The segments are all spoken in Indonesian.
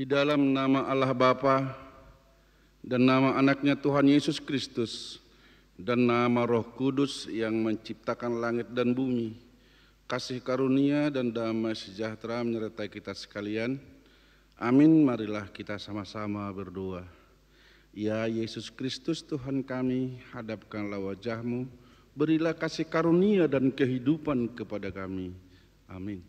Di dalam nama Allah Bapa dan nama anaknya Tuhan Yesus Kristus dan nama Roh Kudus yang menciptakan langit dan bumi, kasih karunia dan damai sejahtera menyertai kita sekalian. Amin. Marilah kita sama-sama berdoa. Ya Yesus Kristus Tuhan kami, hadapkanlah wajah-Mu, berilah kasih karunia dan kehidupan kepada kami. Amin.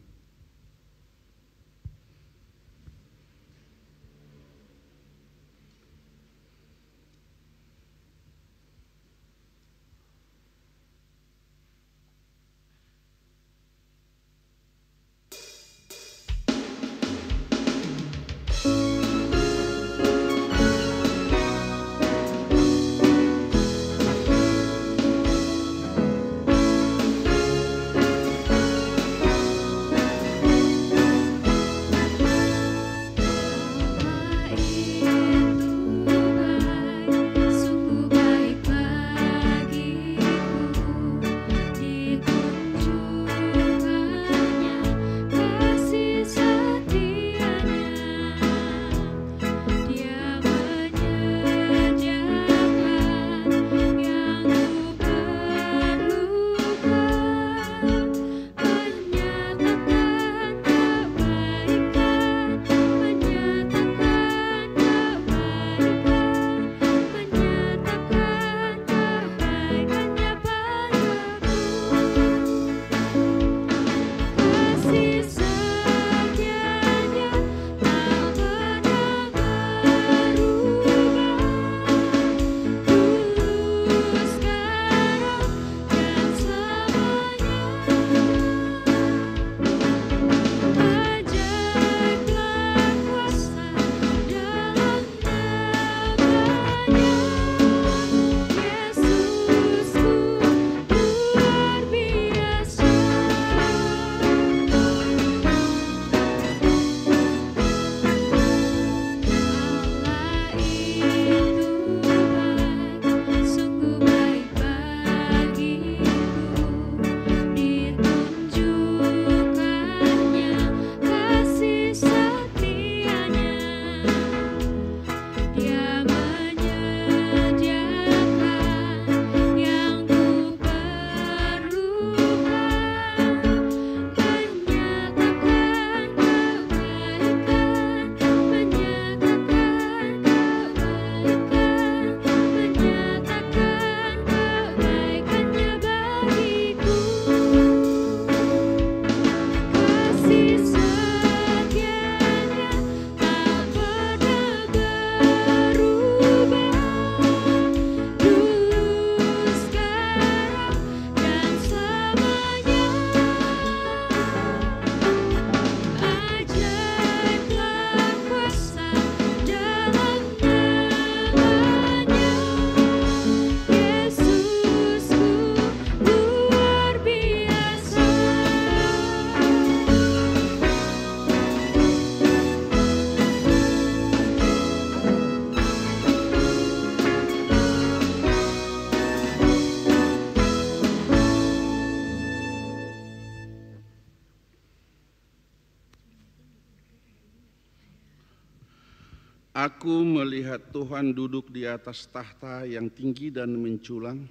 Aku melihat Tuhan duduk di atas tahta yang tinggi dan menculang,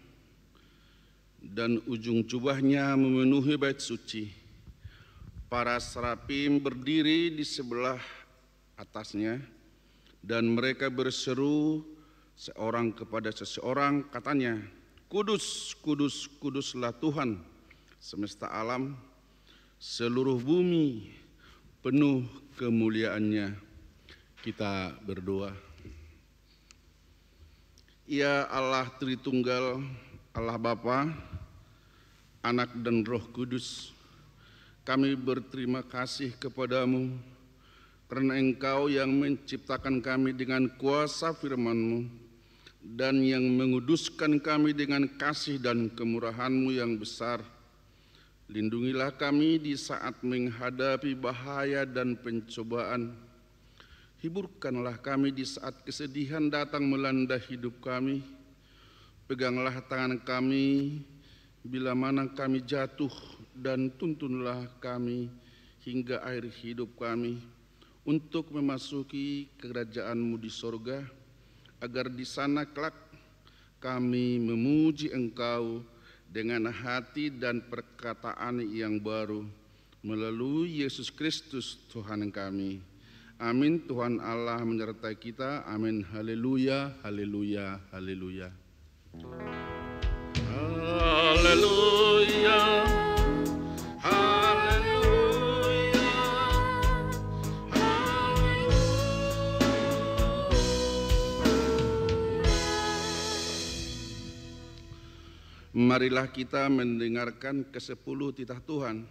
dan ujung jubahnya memenuhi bait suci. Para serafim berdiri di sebelah atasnya, dan mereka berseru seorang kepada seseorang, katanya, Kudus, kudus, kuduslah Tuhan semesta alam, seluruh bumi penuh kemuliaannya. Kita berdoa. Ya Allah Tritunggal, Allah Bapa, Anak dan Roh Kudus, kami berterima kasih kepadamu karena Engkau yang menciptakan kami dengan kuasa firman-Mu dan yang menguduskan kami dengan kasih dan kemurahan-Mu yang besar. Lindungilah kami di saat menghadapi bahaya dan pencobaan. Hiburkanlah kami di saat kesedihan datang melanda hidup kami. Peganglah tangan kami bila mana kami jatuh, dan tuntunlah kami hingga akhir hidup kami, untuk memasuki kerajaan-Mu di sorga, agar di sana kelak kami memuji Engkau dengan hati dan perkataan yang baru, melalui Yesus Kristus Tuhan kami. Amin. Tuhan Allah menyertai kita. Amin. Haleluya, haleluya, haleluya. Haleluya, haleluya, haleluya. Marilah kita mendengarkan ke-10 titah Tuhan.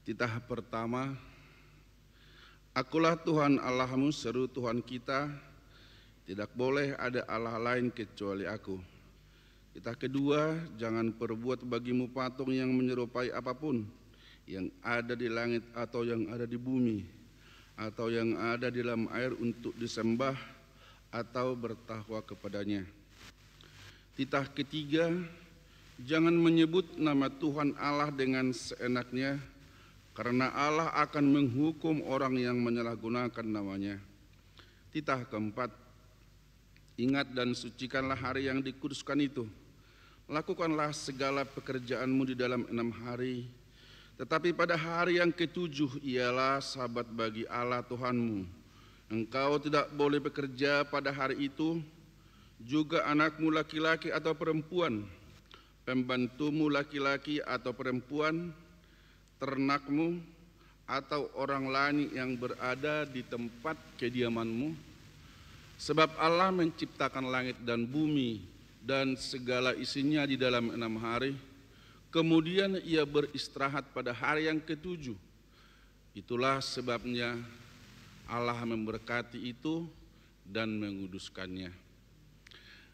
Titah pertama, Akulah Tuhan Allahmu, seru Tuhan kita, tidak boleh ada Allah lain kecuali Aku. Titah kedua, jangan perbuat bagimu patung yang menyerupai apapun yang ada di langit atau yang ada di bumi atau yang ada di dalam air untuk disembah atau bertakwa kepadanya. Titah ketiga, jangan menyebut nama Tuhan Allah dengan seenaknya, karena Allah akan menghukum orang yang menyalahgunakan namanya. Titah keempat, ingat dan sucikanlah hari yang dikuduskan itu. Lakukanlah segala pekerjaanmu di dalam 6 hari. Tetapi pada hari yang ke-7 ialah Sabat bagi Allah Tuhanmu. Engkau tidak boleh bekerja pada hari itu, juga anakmu laki-laki atau perempuan, pembantumu laki-laki atau perempuan, ternakmu, atau orang lain yang berada di tempat kediamanmu. Sebab Allah menciptakan langit dan bumi dan segala isinya di dalam 6 hari. Kemudian Ia beristirahat pada hari yang ke-7. Itulah sebabnya Allah memberkati itu dan menguduskannya.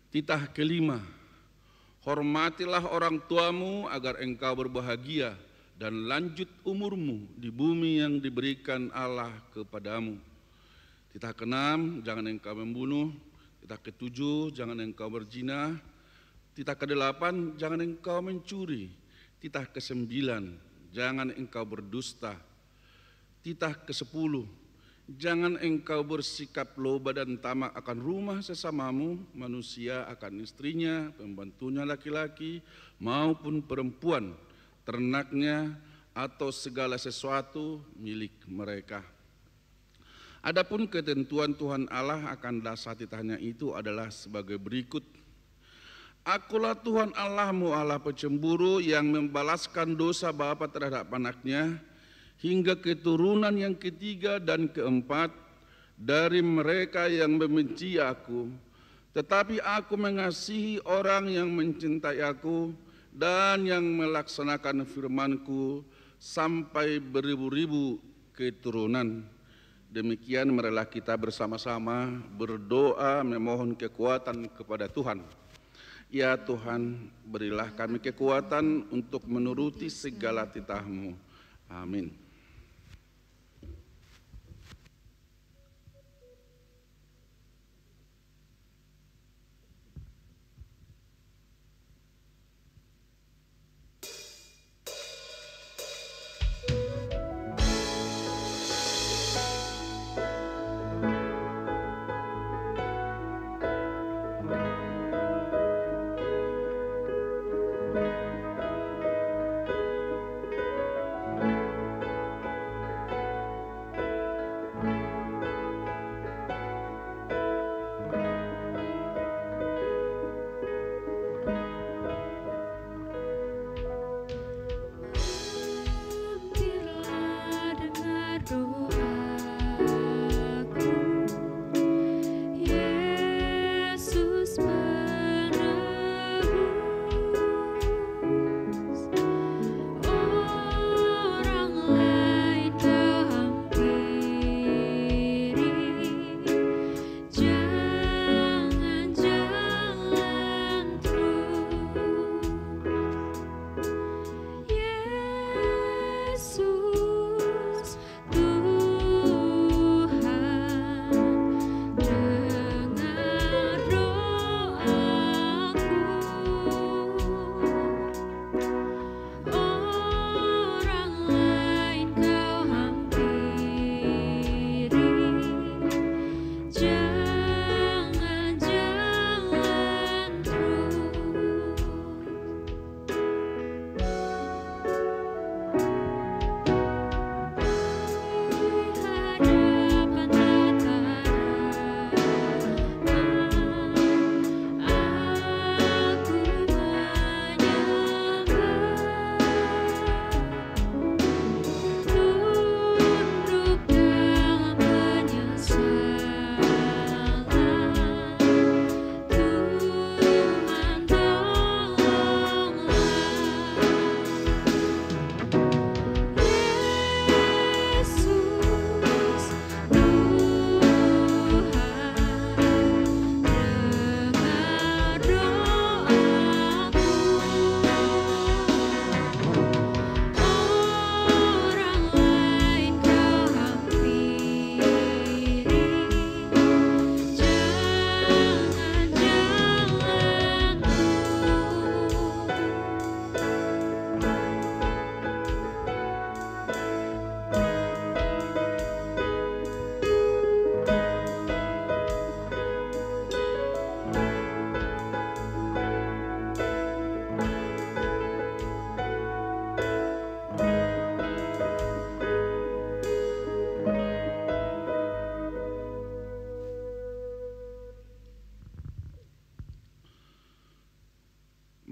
Titah kelima, hormatilah orang tuamu agar engkau berbahagia dan lanjut umurmu di bumi yang diberikan Allah kepadamu. Titah ke-6, jangan engkau membunuh. Titah ke-7, jangan engkau berzina. Titah ke-8, jangan engkau mencuri. Titah ke-9, jangan engkau berdusta. Titah ke-10, jangan engkau bersikap loba dan tamak akan rumah sesamamu, manusia akan istrinya, pembantunya laki-laki maupun perempuan, ternaknya, atau segala sesuatu milik mereka. Adapun ketentuan Tuhan Allah akan dasar titahnya itu adalah sebagai berikut. Akulah Tuhan Allahmu, Allah pecemburu yang membalaskan dosa bapa terhadap anaknya hingga keturunan yang ketiga dan keempat dari mereka yang membenci Aku. Tetapi Aku mengasihi orang yang mencintai Aku dan yang melaksanakan firman-Ku sampai beribu-ribu keturunan. Demikian marilah kita bersama-sama berdoa memohon kekuatan kepada Tuhan. Ya Tuhan, berilah kami kekuatan untuk menuruti segala titah-Mu. Amin. Tuhan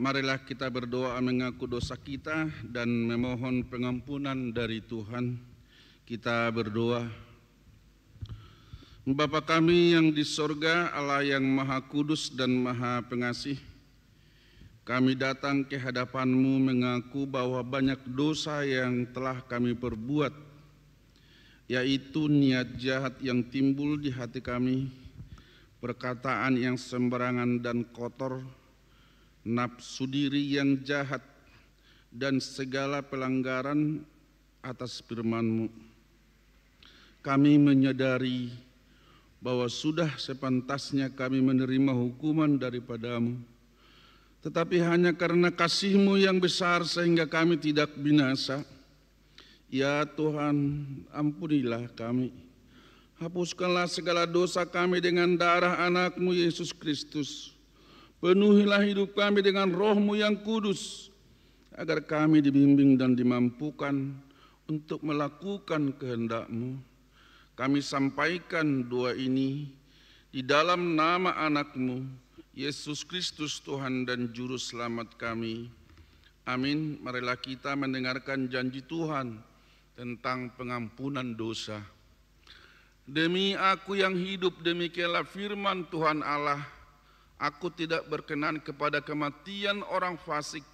Marilah kita berdoa mengaku dosa kita dan memohon pengampunan dari Tuhan. Kita berdoa. Bapa kami yang di sorga, Allah yang Maha Kudus dan Maha Pengasih, kami datang ke hadapan-Mu mengaku bahwa banyak dosa yang telah kami perbuat, yaitu niat jahat yang timbul di hati kami, perkataan yang sembarangan dan kotor, nafsu diri yang jahat, dan segala pelanggaran atas firman-Mu. Kami menyadari bahwa sudah sepantasnya kami menerima hukuman daripada-Mu, tetapi hanya karena kasih-Mu yang besar sehingga kami tidak binasa. Ya Tuhan, ampunilah kami. Hapuskanlah segala dosa kami dengan darah anak-Mu Yesus Kristus. Penuhilah hidup kami dengan Roh-Mu yang kudus, agar kami dibimbing dan dimampukan untuk melakukan kehendak-Mu. Kami sampaikan doa ini di dalam nama anak-Mu, Yesus Kristus Tuhan dan Juru Selamat kami. Amin. Marilah kita mendengarkan janji Tuhan tentang pengampunan dosa. Demi aku yang hidup, demikianlah firman Tuhan Allah, aku tidak berkenan kepada kematian orang fasik,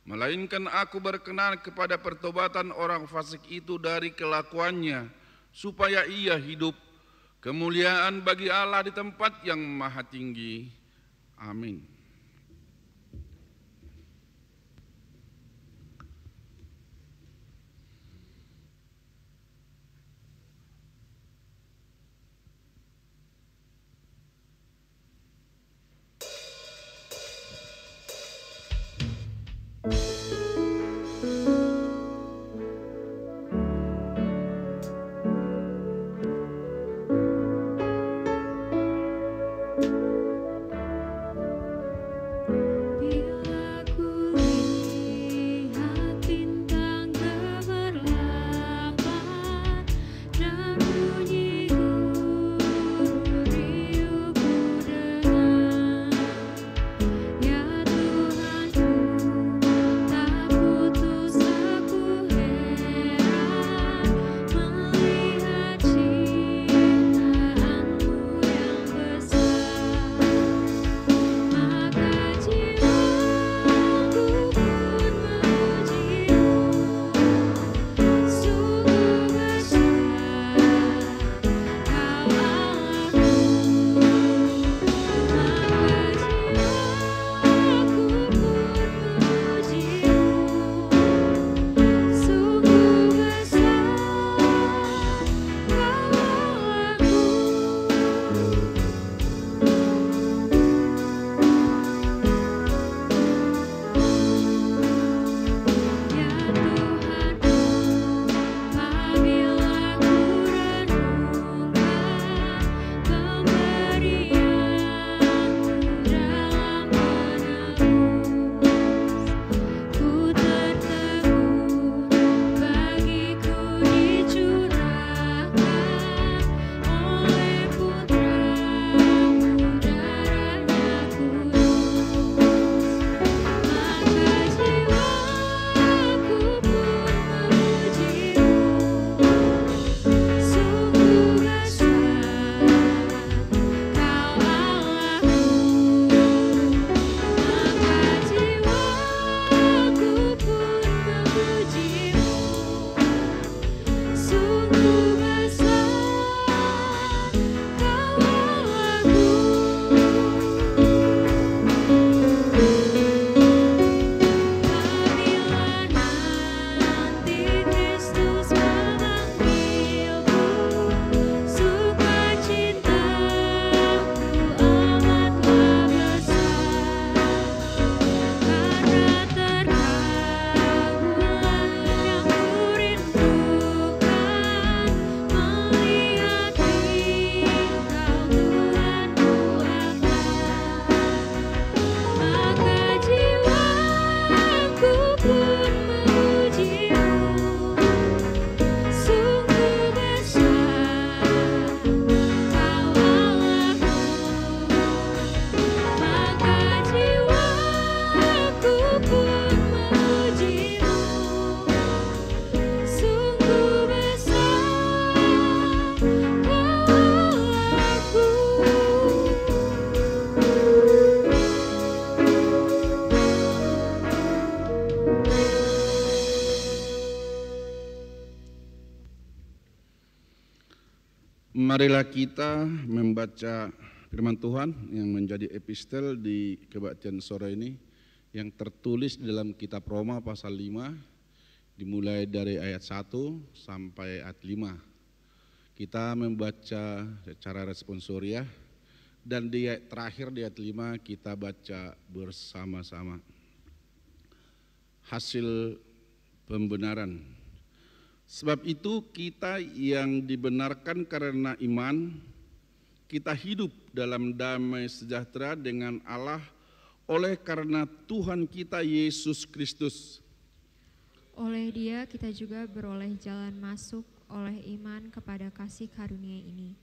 melainkan aku berkenan kepada pertobatan orang fasik itu dari kelakuannya, supaya ia hidup. Kemuliaan bagi Allah di tempat yang maha tinggi. Amin. Marilah kita membaca firman Tuhan yang menjadi epistel di kebaktian sore ini yang tertulis di dalam kitab Roma pasal 5 dimulai dari ayat 1 sampai ayat 5. Kita membaca secara responsorial dan di ayat terakhir di ayat 5 kita baca bersama-sama. Hasil pembenaran. Sebab itu kita yang dibenarkan karena iman, kita hidup dalam damai sejahtera dengan Allah oleh karena Tuhan kita Yesus Kristus. Oleh Dia kita juga beroleh jalan masuk oleh iman kepada kasih karunia ini.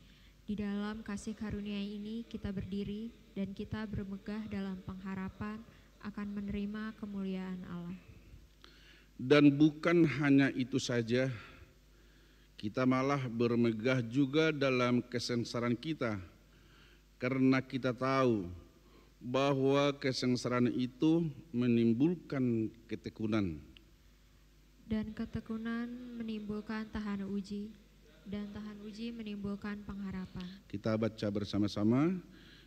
Di dalam kasih karunia ini kita berdiri dan kita bermegah dalam pengharapan akan menerima kemuliaan Allah. Dan bukan hanya itu saja, kita malah bermegah juga dalam kesengsaraan kita, karena kita tahu bahwa kesengsaraan itu menimbulkan ketekunan. Dan ketekunan menimbulkan tahan uji, dan tahan uji menimbulkan pengharapan. Kita baca bersama-sama.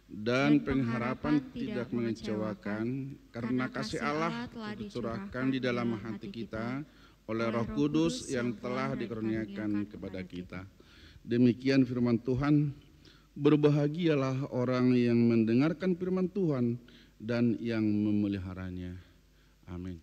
Dan pengharapan tidak mengecewakan, karena kasih Allah dicurahkan di dalam hati kita oleh Roh Kudus yang telah dikaruniakan kepada kita. Demikian firman Tuhan. Berbahagialah orang yang mendengarkan firman Tuhan dan yang memeliharanya. Amin.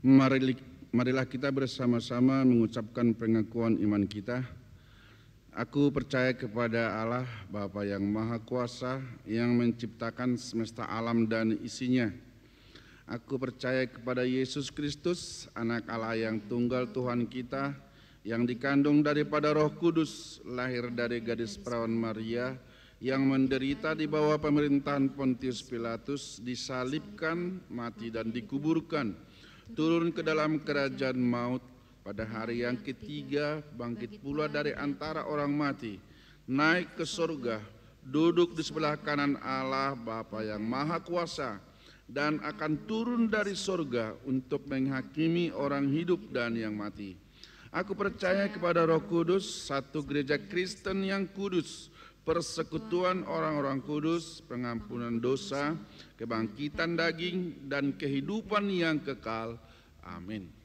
Marilah kita bersama-sama mengucapkan pengakuan iman kita. Aku percaya kepada Allah, Bapa yang Maha Kuasa, yang menciptakan semesta alam dan isinya. Aku percaya kepada Yesus Kristus, Anak Allah yang tunggal Tuhan kita, yang dikandung daripada Roh Kudus, lahir dari gadis perawan Maria, yang menderita di bawah pemerintahan Pontius Pilatus, disalibkan, mati dan dikuburkan, turun ke dalam kerajaan maut, pada hari yang ketiga bangkit pula dari antara orang mati, naik ke surga, duduk di sebelah kanan Allah Bapa yang Maha Kuasa, dan akan turun dari surga untuk menghakimi orang hidup dan yang mati. Aku percaya kepada Roh Kudus, satu gereja Kristen yang kudus, persekutuan orang-orang kudus, pengampunan dosa, kebangkitan daging, dan kehidupan yang kekal. Amin.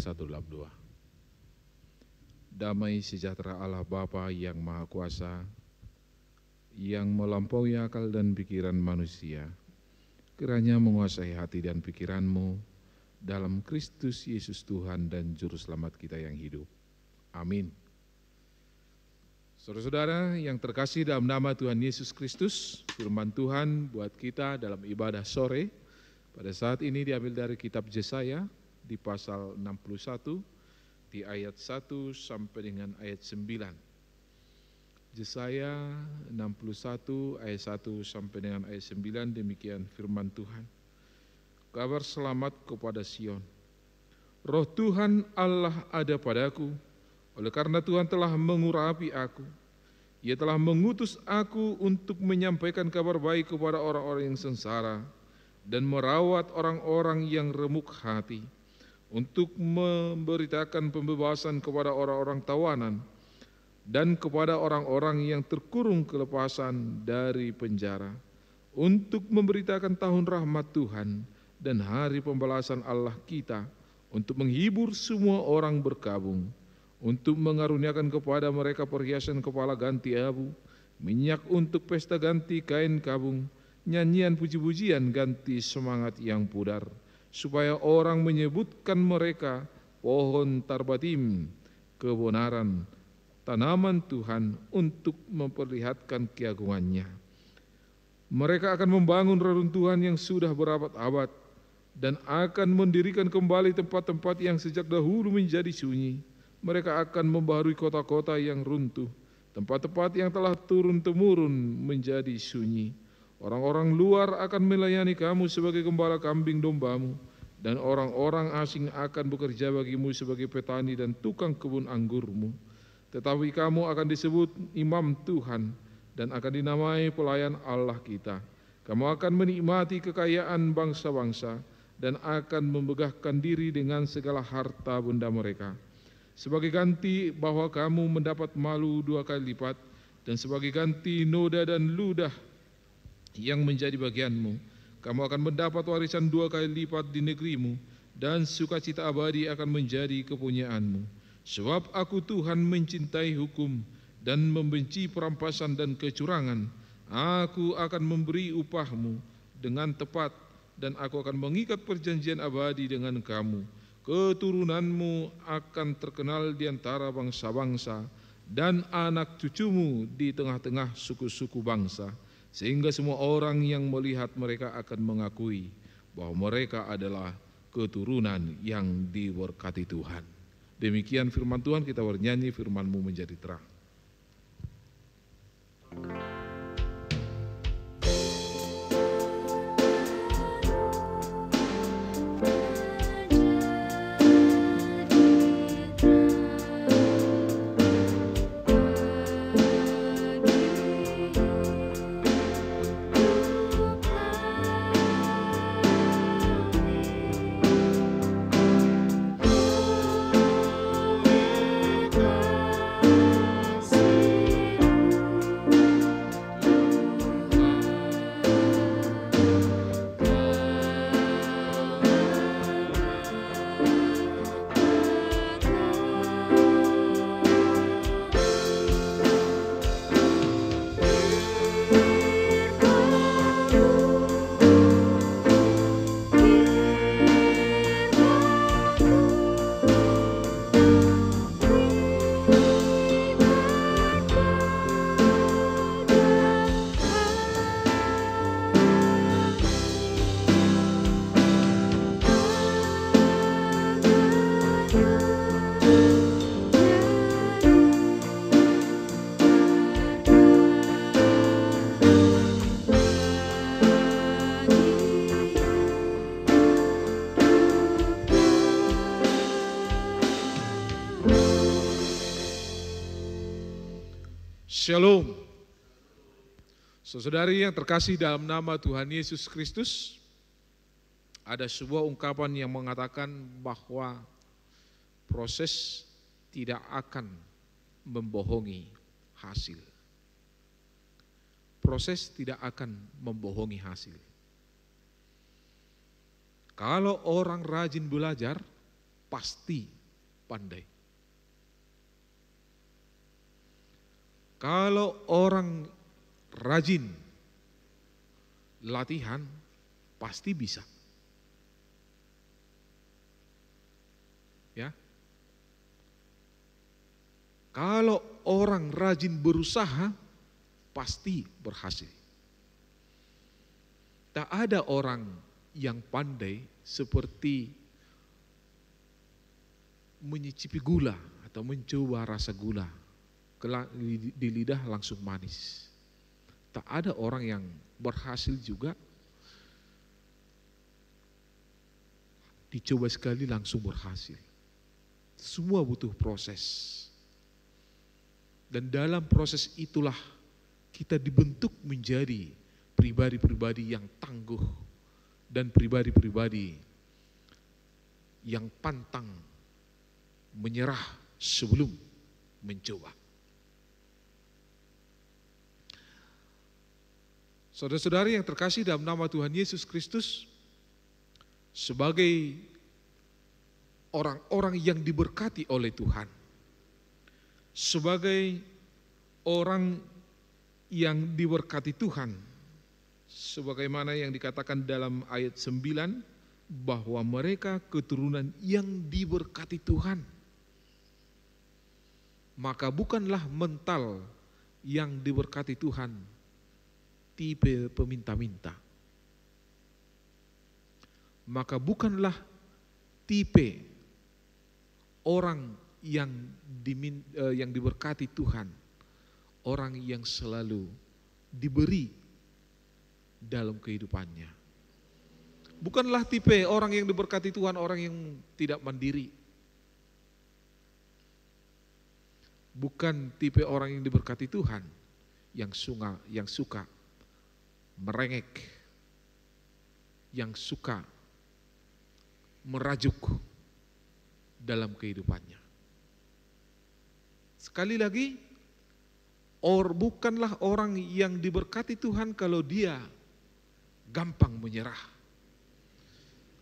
bersatu dalam doa. Damai sejahtera Allah Bapa yang Maha Kuasa, yang melampaui akal dan pikiran manusia, kiranya menguasai hati dan pikiranmu, dalam Kristus Yesus Tuhan dan Juru Selamat kita yang hidup. Amin. Saudara-saudara yang terkasih dalam nama Tuhan Yesus Kristus, firman Tuhan buat kita dalam ibadah sore pada saat ini diambil dari kitab Yesaya di pasal 61 di ayat 1 sampai dengan ayat 9. Yesaya 61 ayat 1 sampai dengan ayat 9, demikian firman Tuhan. Kabar selamat kepada Sion. Roh Tuhan Allah ada padaku, oleh karena Tuhan telah mengurapi aku. Ia telah mengutus aku untuk menyampaikan kabar baik kepada orang-orang yang sengsara dan merawat orang-orang yang remuk hati, untuk memberitakan pembebasan kepada orang-orang tawanan dan kepada orang-orang yang terkurung kelepasan dari penjara, untuk memberitakan tahun rahmat Tuhan dan hari pembalasan Allah kita, untuk menghibur semua orang berkabung, untuk mengaruniakan kepada mereka perhiasan kepala ganti abu, minyak untuk pesta ganti kain kabung, nyanyian puji-pujian ganti semangat yang pudar, supaya orang menyebutkan mereka pohon tarbatim, kebenaran, tanaman Tuhan untuk memperlihatkan keagungannya. Mereka akan membangun reruntuhan yang sudah berabad-abad dan akan mendirikan kembali tempat-tempat yang sejak dahulu menjadi sunyi. Mereka akan membaharui kota-kota yang runtuh, tempat-tempat yang telah turun-temurun menjadi sunyi. Orang-orang luar akan melayani kamu sebagai gembala kambing dombamu, dan orang-orang asing akan bekerja bagimu sebagai petani dan tukang kebun anggurmu. Tetapi kamu akan disebut imam Tuhan dan akan dinamai pelayan Allah kita. Kamu akan menikmati kekayaan bangsa-bangsa dan akan memegahkan diri dengan segala harta benda mereka. Sebagai ganti bahwa kamu mendapat malu 2 kali lipat, dan sebagai ganti noda dan ludah yang menjadi bagianmu, kamu akan mendapat warisan 2 kali lipat di negerimu, dan sukacita abadi akan menjadi kepunyaanmu. Sebab aku Tuhan mencintai hukum dan membenci perampasan dan kecurangan. Aku akan memberi upahmu dengan tepat, dan aku akan mengikat perjanjian abadi dengan kamu. Keturunanmu akan terkenal di antara bangsa-bangsa, dan anak cucumu di tengah-tengah suku-suku bangsa, sehingga semua orang yang melihat mereka akan mengakui bahwa mereka adalah keturunan yang diberkati Tuhan. Demikian firman Tuhan, kita bernyanyi firman-Mu menjadi terang. Shalom. Saudari yang terkasih dalam nama Tuhan Yesus Kristus, ada sebuah ungkapan yang mengatakan bahwa proses tidak akan membohongi hasil. Proses tidak akan membohongi hasil. Kalau orang rajin belajar, pasti pandai. Kalau orang rajin latihan, pasti bisa. Ya. Kalau orang rajin berusaha, pasti berhasil. Tak ada orang yang pandai seperti menyicipi gula atau mencoba rasa gula. Di lidah langsung manis. Tak ada orang yang berhasil juga dicoba sekali langsung berhasil. Semua butuh proses. Dan dalam proses itulah kita dibentuk menjadi pribadi-pribadi yang tangguh dan pribadi-pribadi yang pantang menyerah sebelum mencoba. Saudara-saudari yang terkasih dalam nama Tuhan Yesus Kristus, sebagai orang-orang yang diberkati oleh Tuhan, sebagai orang yang diberkati Tuhan, sebagaimana yang dikatakan dalam ayat 9, bahwa mereka keturunan yang diberkati Tuhan. Maka bukanlah mental yang diberkati Tuhan tipe peminta-minta. Maka bukanlah tipe orang yang diberkati Tuhan, orang yang selalu diberi dalam kehidupannya. Bukanlah tipe orang yang diberkati Tuhan, orang yang tidak mandiri. Bukan tipe orang yang diberkati Tuhan yang suka merengek, yang suka merajuk dalam kehidupannya. Sekali lagi, bukanlah orang yang diberkati Tuhan kalau dia gampang menyerah.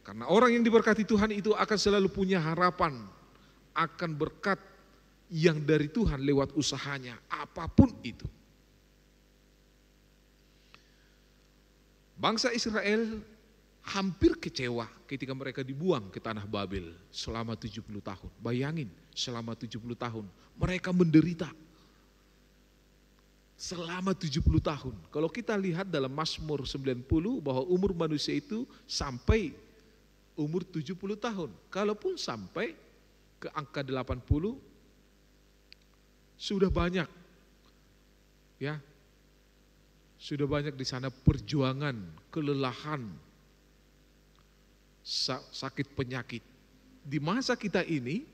Karena orang yang diberkati Tuhan itu akan selalu punya harapan akan berkat yang dari Tuhan lewat usahanya, apapun itu. Bangsa Israel hampir kecewa ketika mereka dibuang ke tanah Babel selama 70 tahun. Bayangin, selama 70 tahun mereka menderita. Selama 70 tahun. Kalau kita lihat dalam Mazmur 90 bahwa umur manusia itu sampai umur 70 tahun. Kalaupun sampai ke angka 80, sudah banyak. Ya. Sudah banyak di sana perjuangan, kelelahan, sakit penyakit. Di masa kita ini,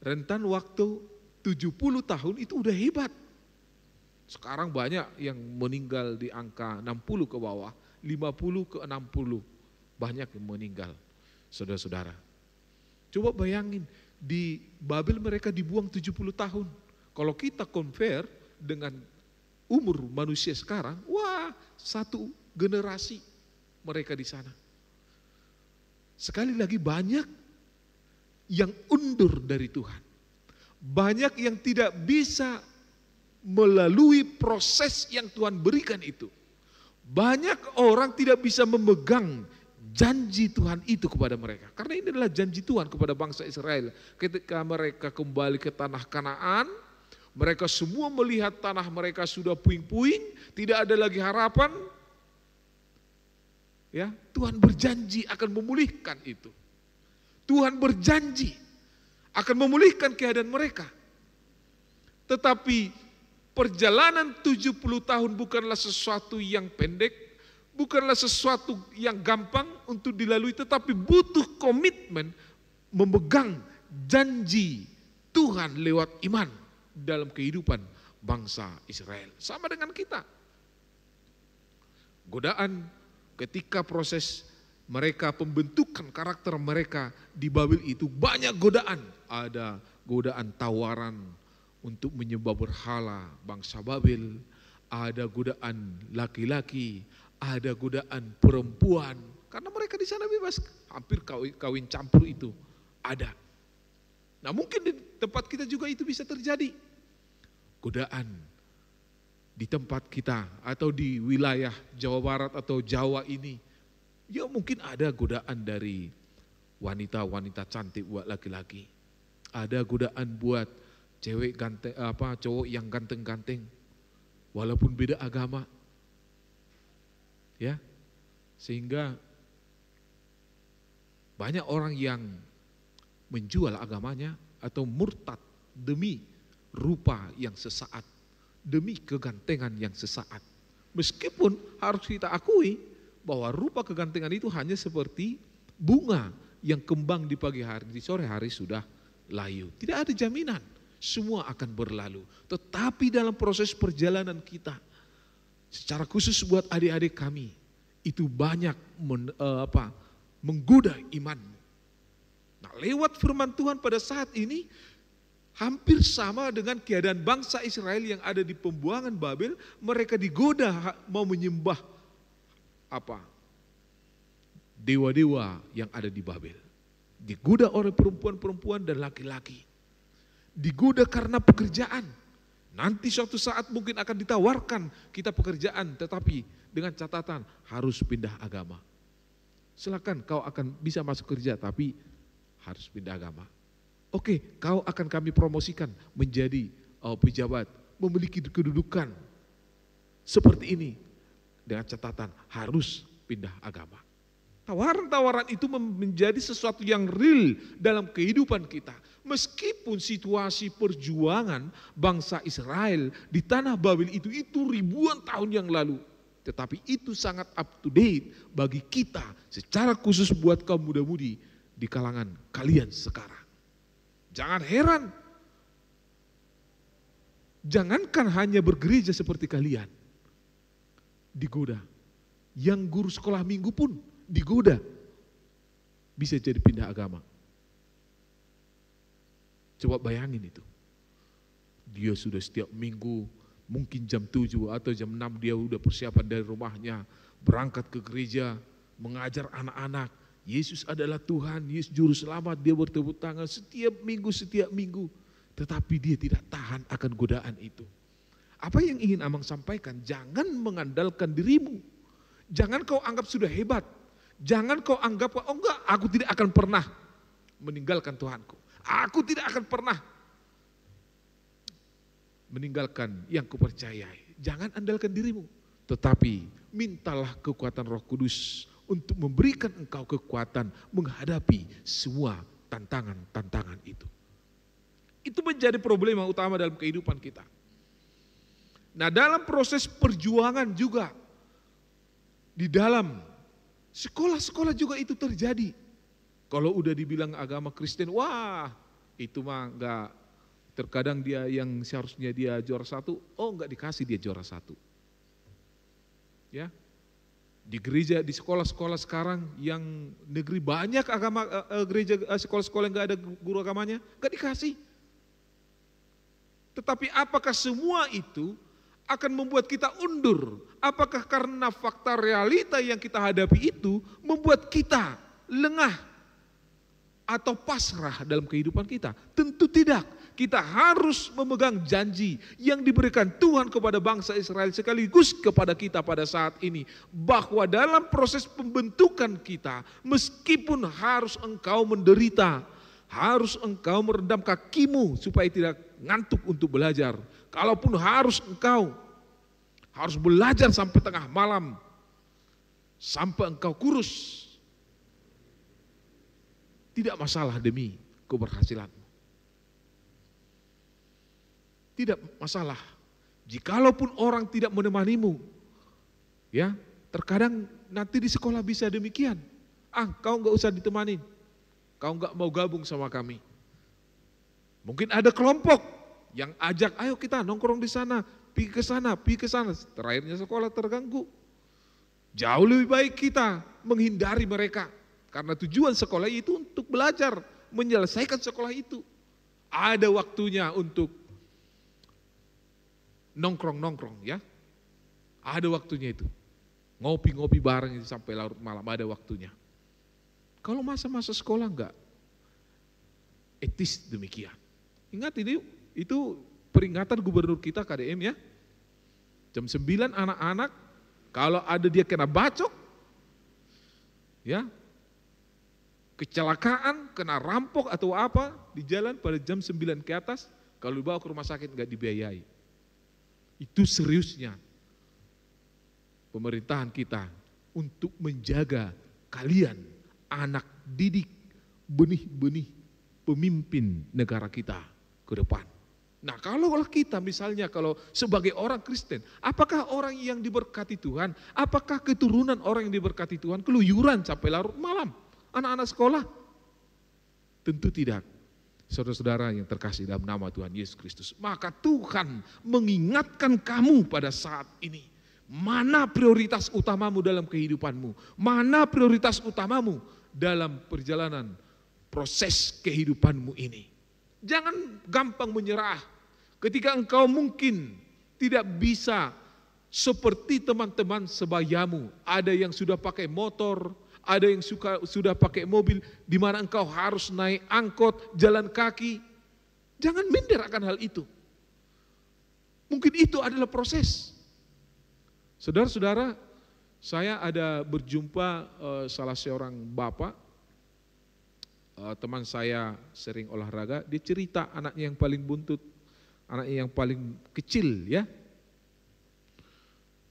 rentan waktu 70 tahun itu udah hebat. Sekarang banyak yang meninggal di angka 60 ke bawah, 50 ke 60. Banyak yang meninggal, saudara-saudara. Coba bayangin, di Babel mereka dibuang 70 tahun. Kalau kita compare dengan umur manusia sekarang, wah, satu generasi mereka di sana. Sekali lagi banyak yang undur dari Tuhan. Banyak yang tidak bisa melalui proses yang Tuhan berikan itu. Banyak orang tidak bisa memegang janji Tuhan itu kepada mereka. Karena ini adalah janji Tuhan kepada bangsa Israel. Ketika mereka kembali ke tanah Kanaan, mereka semua melihat tanah mereka sudah puing-puing, tidak ada lagi harapan. Ya, Tuhan berjanji akan memulihkan itu. Tuhan berjanji akan memulihkan keadaan mereka. Tetapi perjalanan 70 tahun bukanlah sesuatu yang pendek, bukanlah sesuatu yang gampang untuk dilalui, tetapi butuh komitmen memegang janji Tuhan lewat iman dalam kehidupan bangsa Israel. Sama dengan kita. Godaan ketika proses mereka pembentukan karakter mereka di Babel itu banyak godaan. Ada godaan tawaran untuk menyembah berhala bangsa Babel, ada godaan laki-laki, ada godaan perempuan. Karena mereka di sana bebas, hampir kawin campur itu ada. Nah mungkin di tempat kita juga itu bisa terjadi. Godaan di tempat kita atau di wilayah Jawa Barat atau Jawa ini, ya mungkin ada godaan dari wanita-wanita cantik buat laki-laki. Ada godaan buat cewek ganteng, cowok yang ganteng-ganteng, walaupun beda agama. Ya, sehingga banyak orang yang menjual agamanya atau murtad demi rupa yang sesaat, demi kegantengan yang sesaat. Meskipun harus kita akui bahwa rupa kegantengan itu hanya seperti bunga yang kembang di pagi hari, di sore hari sudah layu. Tidak ada jaminan semua akan berlalu. Tetapi dalam proses perjalanan kita, secara khusus buat adik-adik kami, itu banyak menggoda imanmu. Nah, lewat firman Tuhan pada saat ini, hampir sama dengan keadaan bangsa Israel yang ada di pembuangan Babel. Mereka digoda mau menyembah dewa-dewa yang ada di Babel. Digoda oleh perempuan-perempuan dan laki-laki. Digoda karena pekerjaan. Nanti suatu saat mungkin akan ditawarkan kita pekerjaan, tetapi dengan catatan harus pindah agama. Silakan kau akan bisa masuk kerja, tapi harus pindah agama. Oke, kau akan kami promosikan menjadi pejabat, memiliki kedudukan seperti ini. Dengan catatan harus pindah agama. Tawaran-tawaran itu menjadi sesuatu yang real dalam kehidupan kita. Meskipun situasi perjuangan bangsa Israel di tanah Babel itu ribuan tahun yang lalu. Tetapi itu sangat up to date bagi kita, secara khusus buat kaum muda-mudi di kalangan kalian sekarang. Jangan heran, jangankan hanya bergereja seperti kalian, digoda. Yang guru sekolah minggu pun digoda, bisa jadi pindah agama. Coba bayangin itu. Dia sudah setiap minggu, mungkin jam 7 atau jam 6 dia udah persiapan dari rumahnya, berangkat ke gereja, mengajar anak-anak. Yesus adalah Tuhan, Yesus Juru Selamat, dia bertepuk tangan setiap minggu. Tetapi dia tidak tahan akan godaan itu. Apa yang ingin Amang sampaikan, jangan mengandalkan dirimu. Jangan kau anggap sudah hebat. Jangan kau anggap, oh enggak, aku tidak akan pernah meninggalkan Tuhanku. Aku tidak akan pernah meninggalkan yang kupercayai. Jangan andalkan dirimu. Tetapi mintalah kekuatan Roh Kudus untuk memberikan engkau kekuatan menghadapi semua tantangan-tantangan itu. Itu menjadi problema utama dalam kehidupan kita. Nah, dalam proses perjuangan juga, di dalam sekolah-sekolah juga itu terjadi. Kalau udah dibilang agama Kristen, wah itu mah enggak, terkadang dia yang seharusnya dia juara 1, oh enggak dikasih dia juara 1. Ya, di gereja, di sekolah-sekolah sekarang yang negeri banyak agama gereja, sekolah-sekolah yang enggak ada guru agamanya, enggak dikasih. Tetapi apakah semua itu akan membuat kita undur? Apakah karena fakta realita yang kita hadapi itu membuat kita lengah atau pasrah dalam kehidupan kita? Tentu tidak. Kita harus memegang janji yang diberikan Tuhan kepada bangsa Israel sekaligus kepada kita pada saat ini, bahwa dalam proses pembentukan kita, meskipun harus engkau menderita, harus engkau merendam kakimu supaya tidak ngantuk untuk belajar, kalaupun harus engkau harus belajar sampai tengah malam, sampai engkau kurus, tidak masalah demi keberhasilanmu. Tidak masalah. Jikalaupun orang tidak menemanimu, ya, terkadang nanti di sekolah bisa demikian. Kau enggak usah ditemani, kau enggak mau gabung sama kami. Mungkin ada kelompok yang ajak, ayo kita nongkrong di sana, pergi ke sana. Terakhirnya sekolah terganggu. Jauh lebih baik kita menghindari mereka. Karena tujuan sekolah itu untuk belajar, menyelesaikan sekolah itu. Ada waktunya untuk nongkrong-nongkrong, ya. Ada waktunya itu. Ngopi-ngopi bareng itu sampai larut malam, ada waktunya. Kalau masa-masa sekolah enggak etis demikian. Ingat ini, itu peringatan gubernur kita KDM, ya. Jam 9 anak-anak, kalau ada dia kena bacok, ya, kecelakaan, kena rampok atau apa di jalan pada jam 9 ke atas, kalau dibawa ke rumah sakit nggak dibiayai. Itu seriusnya pemerintahan kita untuk menjaga kalian, anak didik, benih-benih pemimpin negara kita ke depan. Nah, kalau kita misalnya kalau sebagai orang Kristen, apakah orang yang diberkati Tuhan, apakah keturunan orang yang diberkati Tuhan keluyuran sampai larut malam, anak-anak sekolah? Tentu tidak. Saudara-saudara yang terkasih dalam nama Tuhan Yesus Kristus, maka Tuhan mengingatkan kamu pada saat ini, mana prioritas utamamu dalam kehidupanmu, mana prioritas utamamu dalam perjalanan proses kehidupanmu ini. Jangan gampang menyerah ketika engkau mungkin tidak bisa seperti teman-teman sebayamu. Ada yang sudah pakai motor, ada yang sudah pakai mobil, di mana engkau harus naik angkot, jalan kaki. Jangan minder akan hal itu. Mungkin itu adalah proses. Saudara-saudara, saya ada berjumpa salah seorang bapak, teman saya sering olahraga, dia cerita anaknya yang paling buntut, anaknya yang paling kecil ya,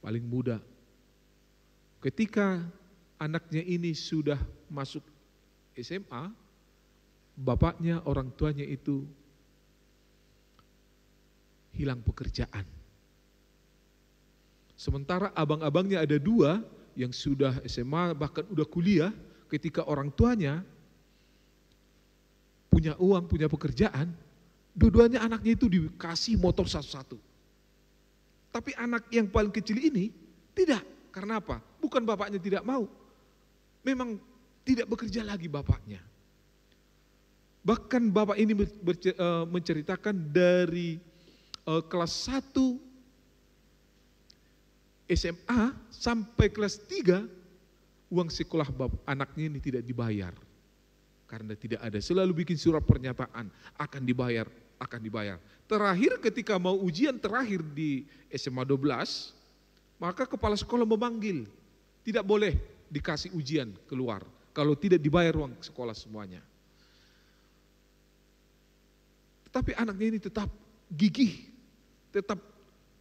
paling muda. Ketika anaknya ini sudah masuk SMA, bapaknya, orang tuanya itu hilang pekerjaan. Sementara abang-abangnya ada 2 yang sudah SMA bahkan udah kuliah, ketika orang tuanya punya uang, punya pekerjaan, dua-duanya anaknya itu dikasih motor satu-satu. Tapi anak yang paling kecil ini tidak. Karena apa? Bukan bapaknya tidak mau. Memang tidak bekerja lagi bapaknya. Bahkan bapak ini menceritakan dari kelas 1 SMA sampai kelas 3 uang sekolah anaknya ini tidak dibayar. Karena tidak ada, selalu bikin surat pernyataan akan dibayar, akan dibayar. Terakhir ketika mau ujian terakhir di SMA 12, maka kepala sekolah memanggil, tidak boleh dikasih ujian keluar kalau tidak dibayar uang sekolah semuanya. Tetapi anaknya ini tetap gigih, tetap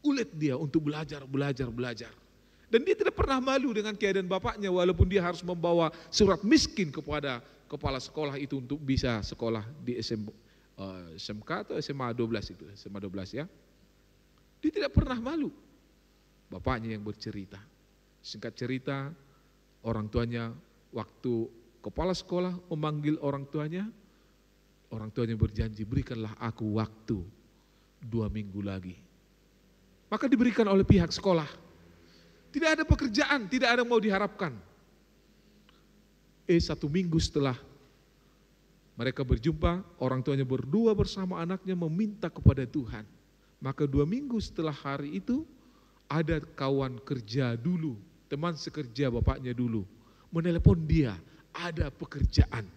ulet dia untuk belajar. Dan dia tidak pernah malu dengan keadaan bapaknya, walaupun dia harus membawa surat miskin kepada kepala sekolah itu untuk bisa sekolah di SMK atau SMA 12 itu, SMA 12 ya. Dia tidak pernah malu. Bapaknya yang bercerita. Singkat cerita, orang tuanya waktu kepala sekolah memanggil orang tuanya berjanji, berikanlah aku waktu 2 minggu lagi. Maka diberikan oleh pihak sekolah. Tidak ada pekerjaan, tidak ada mau diharapkan. 1 minggu setelah mereka berjumpa, orang tuanya berdua bersama anaknya meminta kepada Tuhan. Maka 2 minggu setelah hari itu, ada kawan kerja dulu, teman sekerja bapaknya dulu, menelepon dia, ada pekerjaan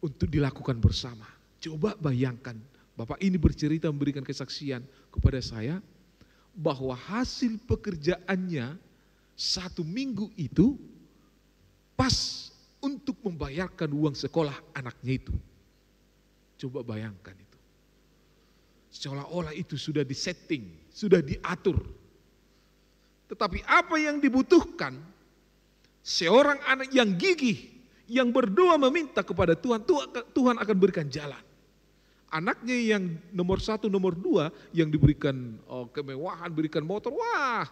untuk dilakukan bersama. Coba bayangkan, bapak ini bercerita memberikan kesaksian kepada saya, bahwa hasil pekerjaannya 1 minggu itu pas untuk membayarkan uang sekolah anaknya itu. Coba bayangkan itu. Seolah-olah itu sudah disetting, sudah diatur. Tetapi apa yang dibutuhkan, seorang anak yang gigih, yang berdoa meminta kepada Tuhan, Tuhan akan berikan jalan. Anaknya yang nomor 1, nomor 2 yang diberikan kemewahan, berikan motor, wah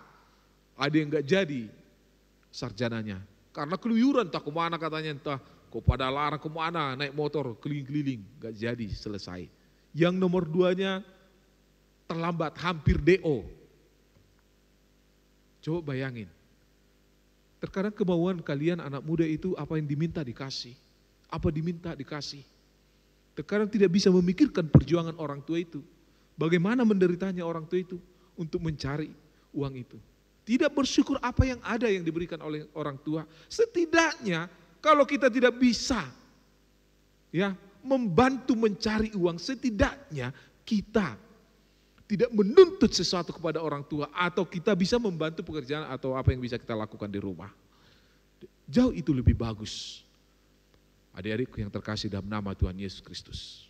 ada yang gak jadi sarjananya. Karena keluyuran, entah kemana katanya, entah kepada larang kemana, naik motor keliling-keliling, gak jadi selesai. Yang nomor 2-nya terlambat, hampir DO. Coba bayangin. Terkadang kemauan kalian anak muda itu apa yang diminta dikasih. Apa diminta dikasih. Terkadang tidak bisa memikirkan perjuangan orang tua itu. Bagaimana menderitanya orang tua itu untuk mencari uang itu. Tidak bersyukur apa yang ada yang diberikan oleh orang tua. Setidaknya kalau kita tidak bisa ya membantu mencari uang, setidaknya kita tidak menuntut sesuatu kepada orang tua, atau kita bisa membantu pekerjaan atau apa yang bisa kita lakukan di rumah. Jauh itu lebih bagus. Adik-adik yang terkasih dalam nama Tuhan Yesus Kristus.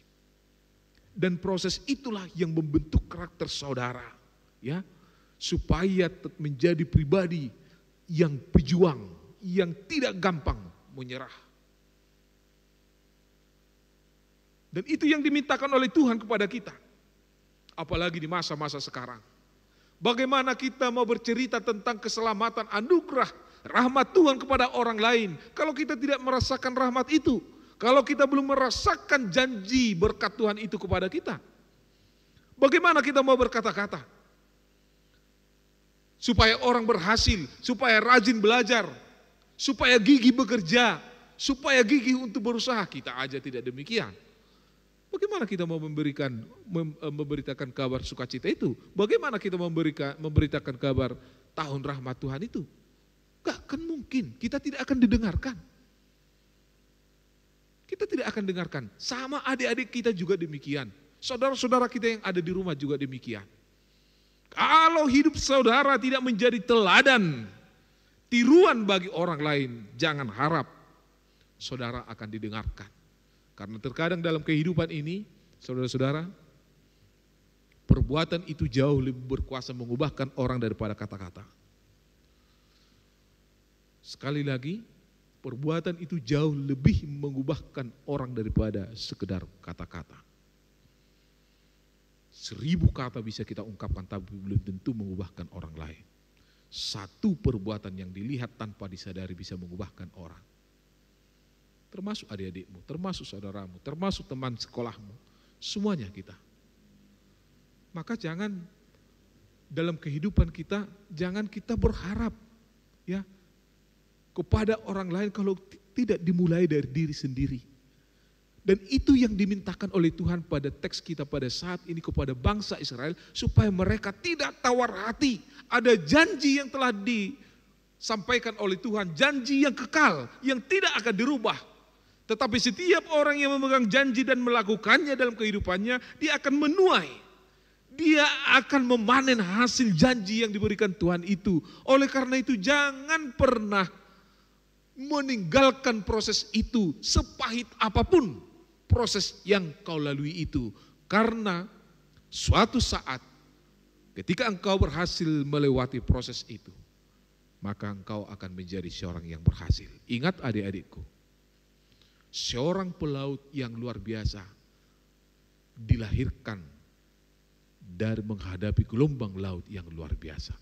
Dan proses itulah yang membentuk karakter saudara, ya, supaya menjadi pribadi yang pejuang, yang tidak gampang menyerah. Dan itu yang dimintakan oleh Tuhan kepada kita. Apalagi di masa-masa sekarang. Bagaimana kita mau bercerita tentang keselamatan, anugerah, rahmat Tuhan kepada orang lain, kalau kita tidak merasakan rahmat itu, kalau kita belum merasakan janji berkat Tuhan itu kepada kita, bagaimana kita mau berkata-kata? Supaya orang berhasil, supaya rajin belajar, supaya gigih bekerja, supaya gigih untuk berusaha, kita aja tidak demikian. Bagaimana kita mau memberitakan kabar sukacita itu? Bagaimana kita memberitakan kabar tahun rahmat Tuhan itu? Gak akan mungkin, kita tidak akan didengarkan. Kita tidak akan dengarkan. Sama adik-adik kita juga demikian. Saudara-saudara kita yang ada di rumah juga demikian. Kalau hidup saudara tidak menjadi teladan, tiruan bagi orang lain, jangan harap saudara akan didengarkan. Karena terkadang dalam kehidupan ini, saudara-saudara, perbuatan itu jauh lebih berkuasa mengubahkan orang daripada kata-kata. Sekali lagi, perbuatan itu jauh lebih mengubahkan orang daripada sekedar kata-kata. 1000 kata bisa kita ungkapkan, tapi belum tentu mengubahkan orang lain. Satu perbuatan yang dilihat tanpa disadari bisa mengubahkan orang. Termasuk adik-adikmu, termasuk saudaramu, termasuk teman sekolahmu, semuanya kita. Maka jangan dalam kehidupan kita, jangan kita berharap ya kepada orang lain kalau tidak dimulai dari diri sendiri. Dan itu yang dimintakan oleh Tuhan pada teks kita pada saat ini kepada bangsa Israel, supaya mereka tidak tawar hati. Ada janji yang telah disampaikan oleh Tuhan, janji yang kekal, yang tidak akan dirubah. Tetapi setiap orang yang memegang janji dan melakukannya dalam kehidupannya, dia akan menuai. Dia akan memanen hasil janji yang diberikan Tuhan itu. Oleh karena itu jangan pernah meninggalkan proses itu, sepahit apapun proses yang kau lalui itu. Karena suatu saat ketika engkau berhasil melewati proses itu, maka engkau akan menjadi seorang yang berhasil. Ingat adik-adikku, seorang pelaut yang luar biasa dilahirkan dari menghadapi gelombang laut yang luar biasa.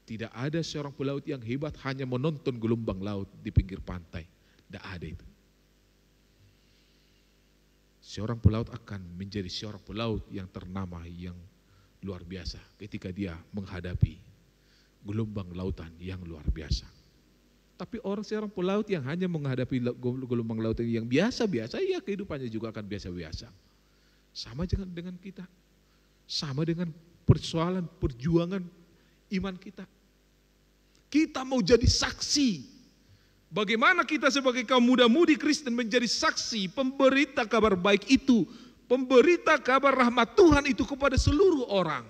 Tidak ada seorang pelaut yang hebat hanya menonton gelombang laut di pinggir pantai. Tidak ada itu. Seorang pelaut akan menjadi seorang pelaut yang ternama, yang luar biasa ketika dia menghadapi gelombang lautan yang luar biasa. Tapi seorang pelaut yang hanya menghadapi gelombang laut yang biasa-biasa, ya kehidupannya juga akan biasa-biasa. Sama dengan kita. Sama dengan persoalan perjuangan iman kita. Kita mau jadi saksi. Bagaimana kita sebagai kaum muda-mudi Kristen menjadi saksi, pemberita kabar baik itu, pemberita kabar rahmat Tuhan itu kepada seluruh orang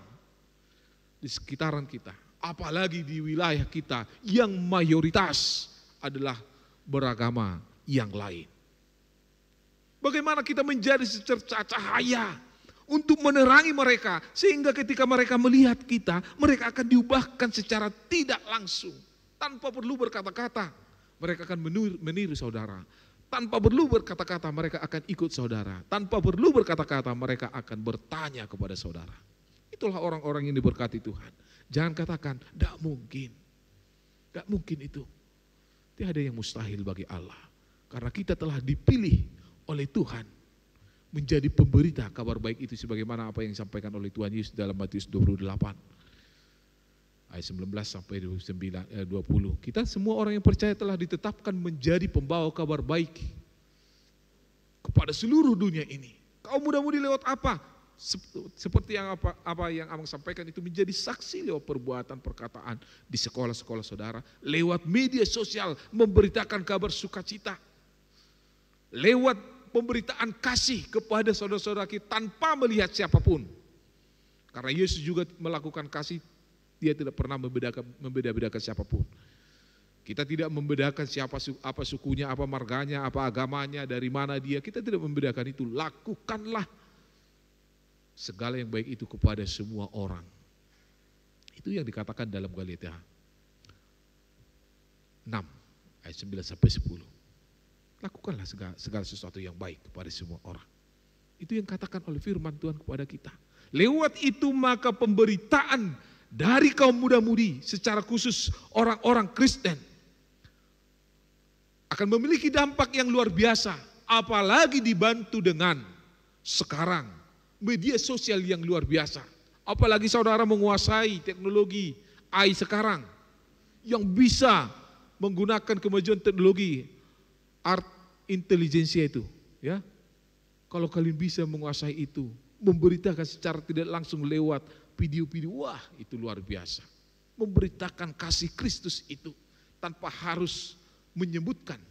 di sekitaran kita. Apalagi di wilayah kita yang mayoritas adalah beragama yang lain. Bagaimana kita menjadi secercah cahaya untuk menerangi mereka, sehingga ketika mereka melihat kita, mereka akan diubahkan secara tidak langsung, tanpa perlu berkata-kata. Mereka akan meniru saudara. Tanpa perlu berkata-kata mereka akan ikut saudara. Tanpa perlu berkata-kata mereka akan bertanya kepada saudara. Itulah orang-orang yang diberkati Tuhan. Jangan katakan, tidak mungkin. Tidak mungkin itu. Tidak ada yang mustahil bagi Allah. Karena kita telah dipilih oleh Tuhan menjadi pemberita kabar baik itu, sebagaimana apa yang disampaikan oleh Tuhan Yesus dalam Matius 28 ayat 19 sampai 20. Kita semua orang yang percaya telah ditetapkan menjadi pembawa kabar baik kepada seluruh dunia ini. Kaum muda-mudi lewat apa? Seperti yang apa yang Abang sampaikan itu, menjadi saksi lewat perbuatan, perkataan di sekolah-sekolah saudara, lewat media sosial memberitakan kabar sukacita, lewat pemberitaan kasih kepada saudara-saudara kita tanpa melihat siapapun. Karena Yesus juga melakukan kasih, dia tidak pernah membeda-bedakan siapapun. Kita tidak membedakan apa sukunya, apa marganya, apa agamanya, dari mana dia. Kita tidak membedakan itu. Lakukanlah segala yang baik itu kepada semua orang. Itu yang dikatakan dalam Galatia 6 ayat 9 sampai 10. Lakukanlah segala sesuatu yang baik kepada semua orang. Itu yang katakan oleh firman Tuhan kepada kita. Lewat itu maka pemberitaan dari kaum muda-mudi, secara khusus orang-orang Kristen, akan memiliki dampak yang luar biasa. Apalagi dibantu dengan sekarang media sosial yang luar biasa. Apalagi saudara menguasai teknologi AI sekarang yang bisa menggunakan kemajuan teknologi art intelijensia itu, ya. Kalau kalian bisa menguasai itu, memberitakan secara tidak langsung lewat video-video, wah itu luar biasa. Memberitakan kasih Kristus itu tanpa harus menyebutkan,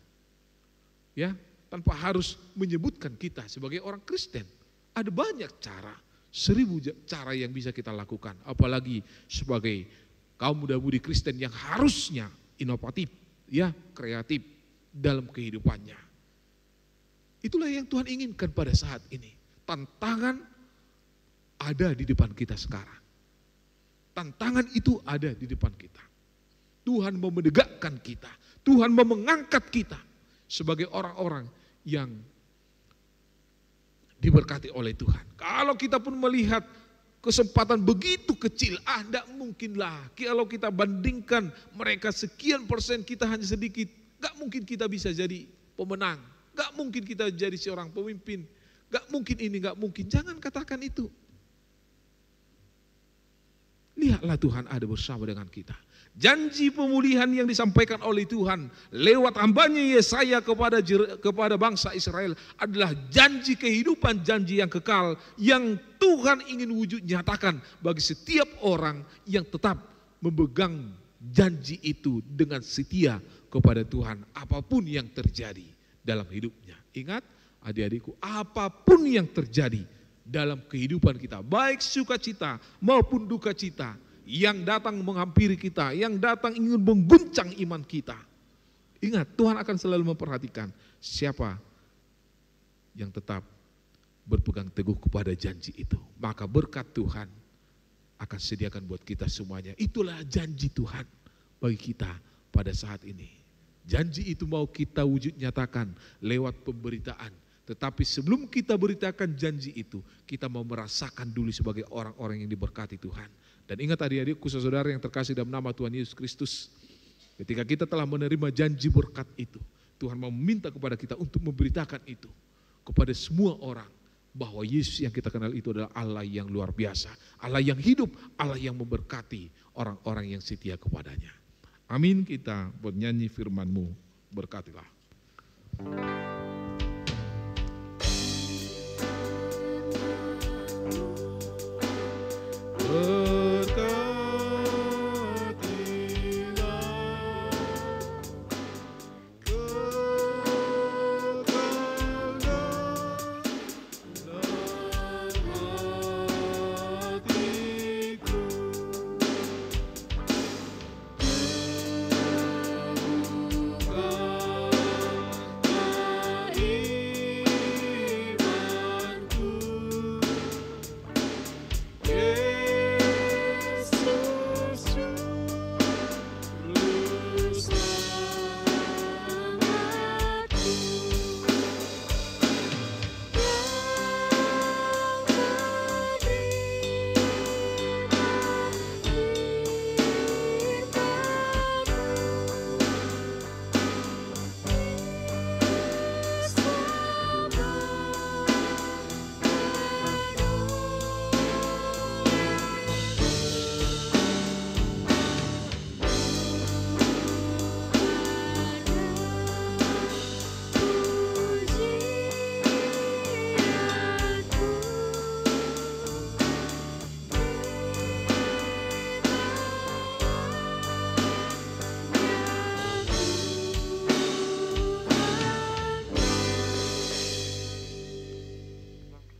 ya, tanpa harus menyebutkan kita sebagai orang Kristen. Ada banyak cara, 1000 cara yang bisa kita lakukan. Apalagi sebagai kaum muda-mudi Kristen yang harusnya inovatif, ya, kreatif dalam kehidupannya. Itulah yang Tuhan inginkan pada saat ini. Tantangan ada di depan kita sekarang. Tantangan itu ada di depan kita. Tuhan mau menegakkan kita. Tuhan mau mengangkat kita sebagai orang-orang yang diberkati oleh Tuhan. Kalau kita pun melihat kesempatan begitu kecil, tidak mungkinlah. Kalau kita bandingkan mereka sekian persen, kita hanya sedikit, gak mungkin kita bisa jadi pemenang. Gak mungkin kita jadi seorang pemimpin. Gak mungkin ini, gak mungkin. Jangan katakan itu. Lihatlah Tuhan ada bersama dengan kita. Janji pemulihan yang disampaikan oleh Tuhan lewat hambanya Yesaya kepada bangsa Israel adalah janji kehidupan, janji yang kekal yang Tuhan ingin wujud nyatakan bagi setiap orang yang tetap memegang janji itu dengan setia kepada Tuhan apapun yang terjadi dalam hidupnya. Ingat adik-adikku, apapun yang terjadi dalam kehidupan kita, baik sukacita maupun duka cita, yang datang menghampiri kita, yang datang ingin mengguncang iman kita. Ingat, Tuhan akan selalu memperhatikan siapa yang tetap berpegang teguh kepada janji itu. Maka berkat Tuhan akan sediakan buat kita semuanya. Itulah janji Tuhan bagi kita pada saat ini. Janji itu mau kita wujud nyatakan lewat pemberitaan. Tetapi sebelum kita beritakan janji itu, kita mau merasakan dulu sebagai orang-orang yang diberkati Tuhan. Dan ingat adik-adikku, saudara yang terkasih dalam nama Tuhan Yesus Kristus, ketika kita telah menerima janji berkat itu, Tuhan mau meminta kepada kita untuk memberitakan itu kepada semua orang, bahwa Yesus yang kita kenal itu adalah Allah yang luar biasa, Allah yang hidup, Allah yang memberkati orang-orang yang setia kepadanya. Amin. Kita bernyanyi firman-Mu, berkatilah.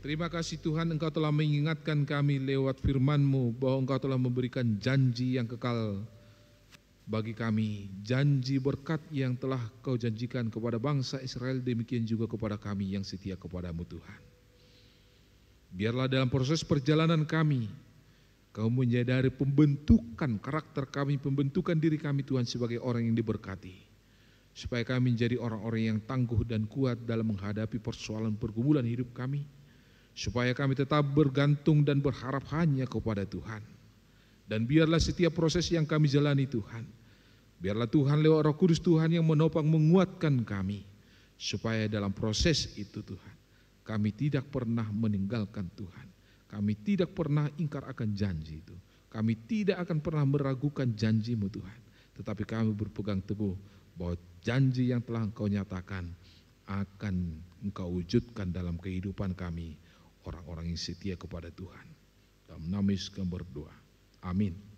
Terima kasih Tuhan, Engkau telah mengingatkan kami lewat firman-Mu bahwa Engkau telah memberikan janji yang kekal bagi kami janji berkat yang telah Kau janjikan kepada bangsa Israel, demikian juga kepada kami yang setia kepadamu Tuhan. Biarlah dalam proses perjalanan kami, Kau menyadari pembentukan karakter kami, pembentukan diri kami Tuhan sebagai orang yang diberkati. Supaya kami menjadi orang-orang yang tangguh dan kuat dalam menghadapi persoalan pergumulan hidup kami. Supaya kami tetap bergantung dan berharap hanya kepada Tuhan. Dan biarlah setiap proses yang kami jalani Tuhan, biarlah Tuhan lewat Roh Kudus Tuhan yang menopang menguatkan kami. Supaya dalam proses itu Tuhan, kami tidak pernah meninggalkan Tuhan. Kami tidak pernah ingkar akan janji itu. Kami tidak akan pernah meragukan janji-Mu Tuhan. Tetapi kami berpegang teguh bahwa janji yang telah Engkau nyatakan akan Engkau wujudkan dalam kehidupan kami, orang-orang yang setia kepada Tuhan. Dalam nama Yesus kami berdoa. Amin.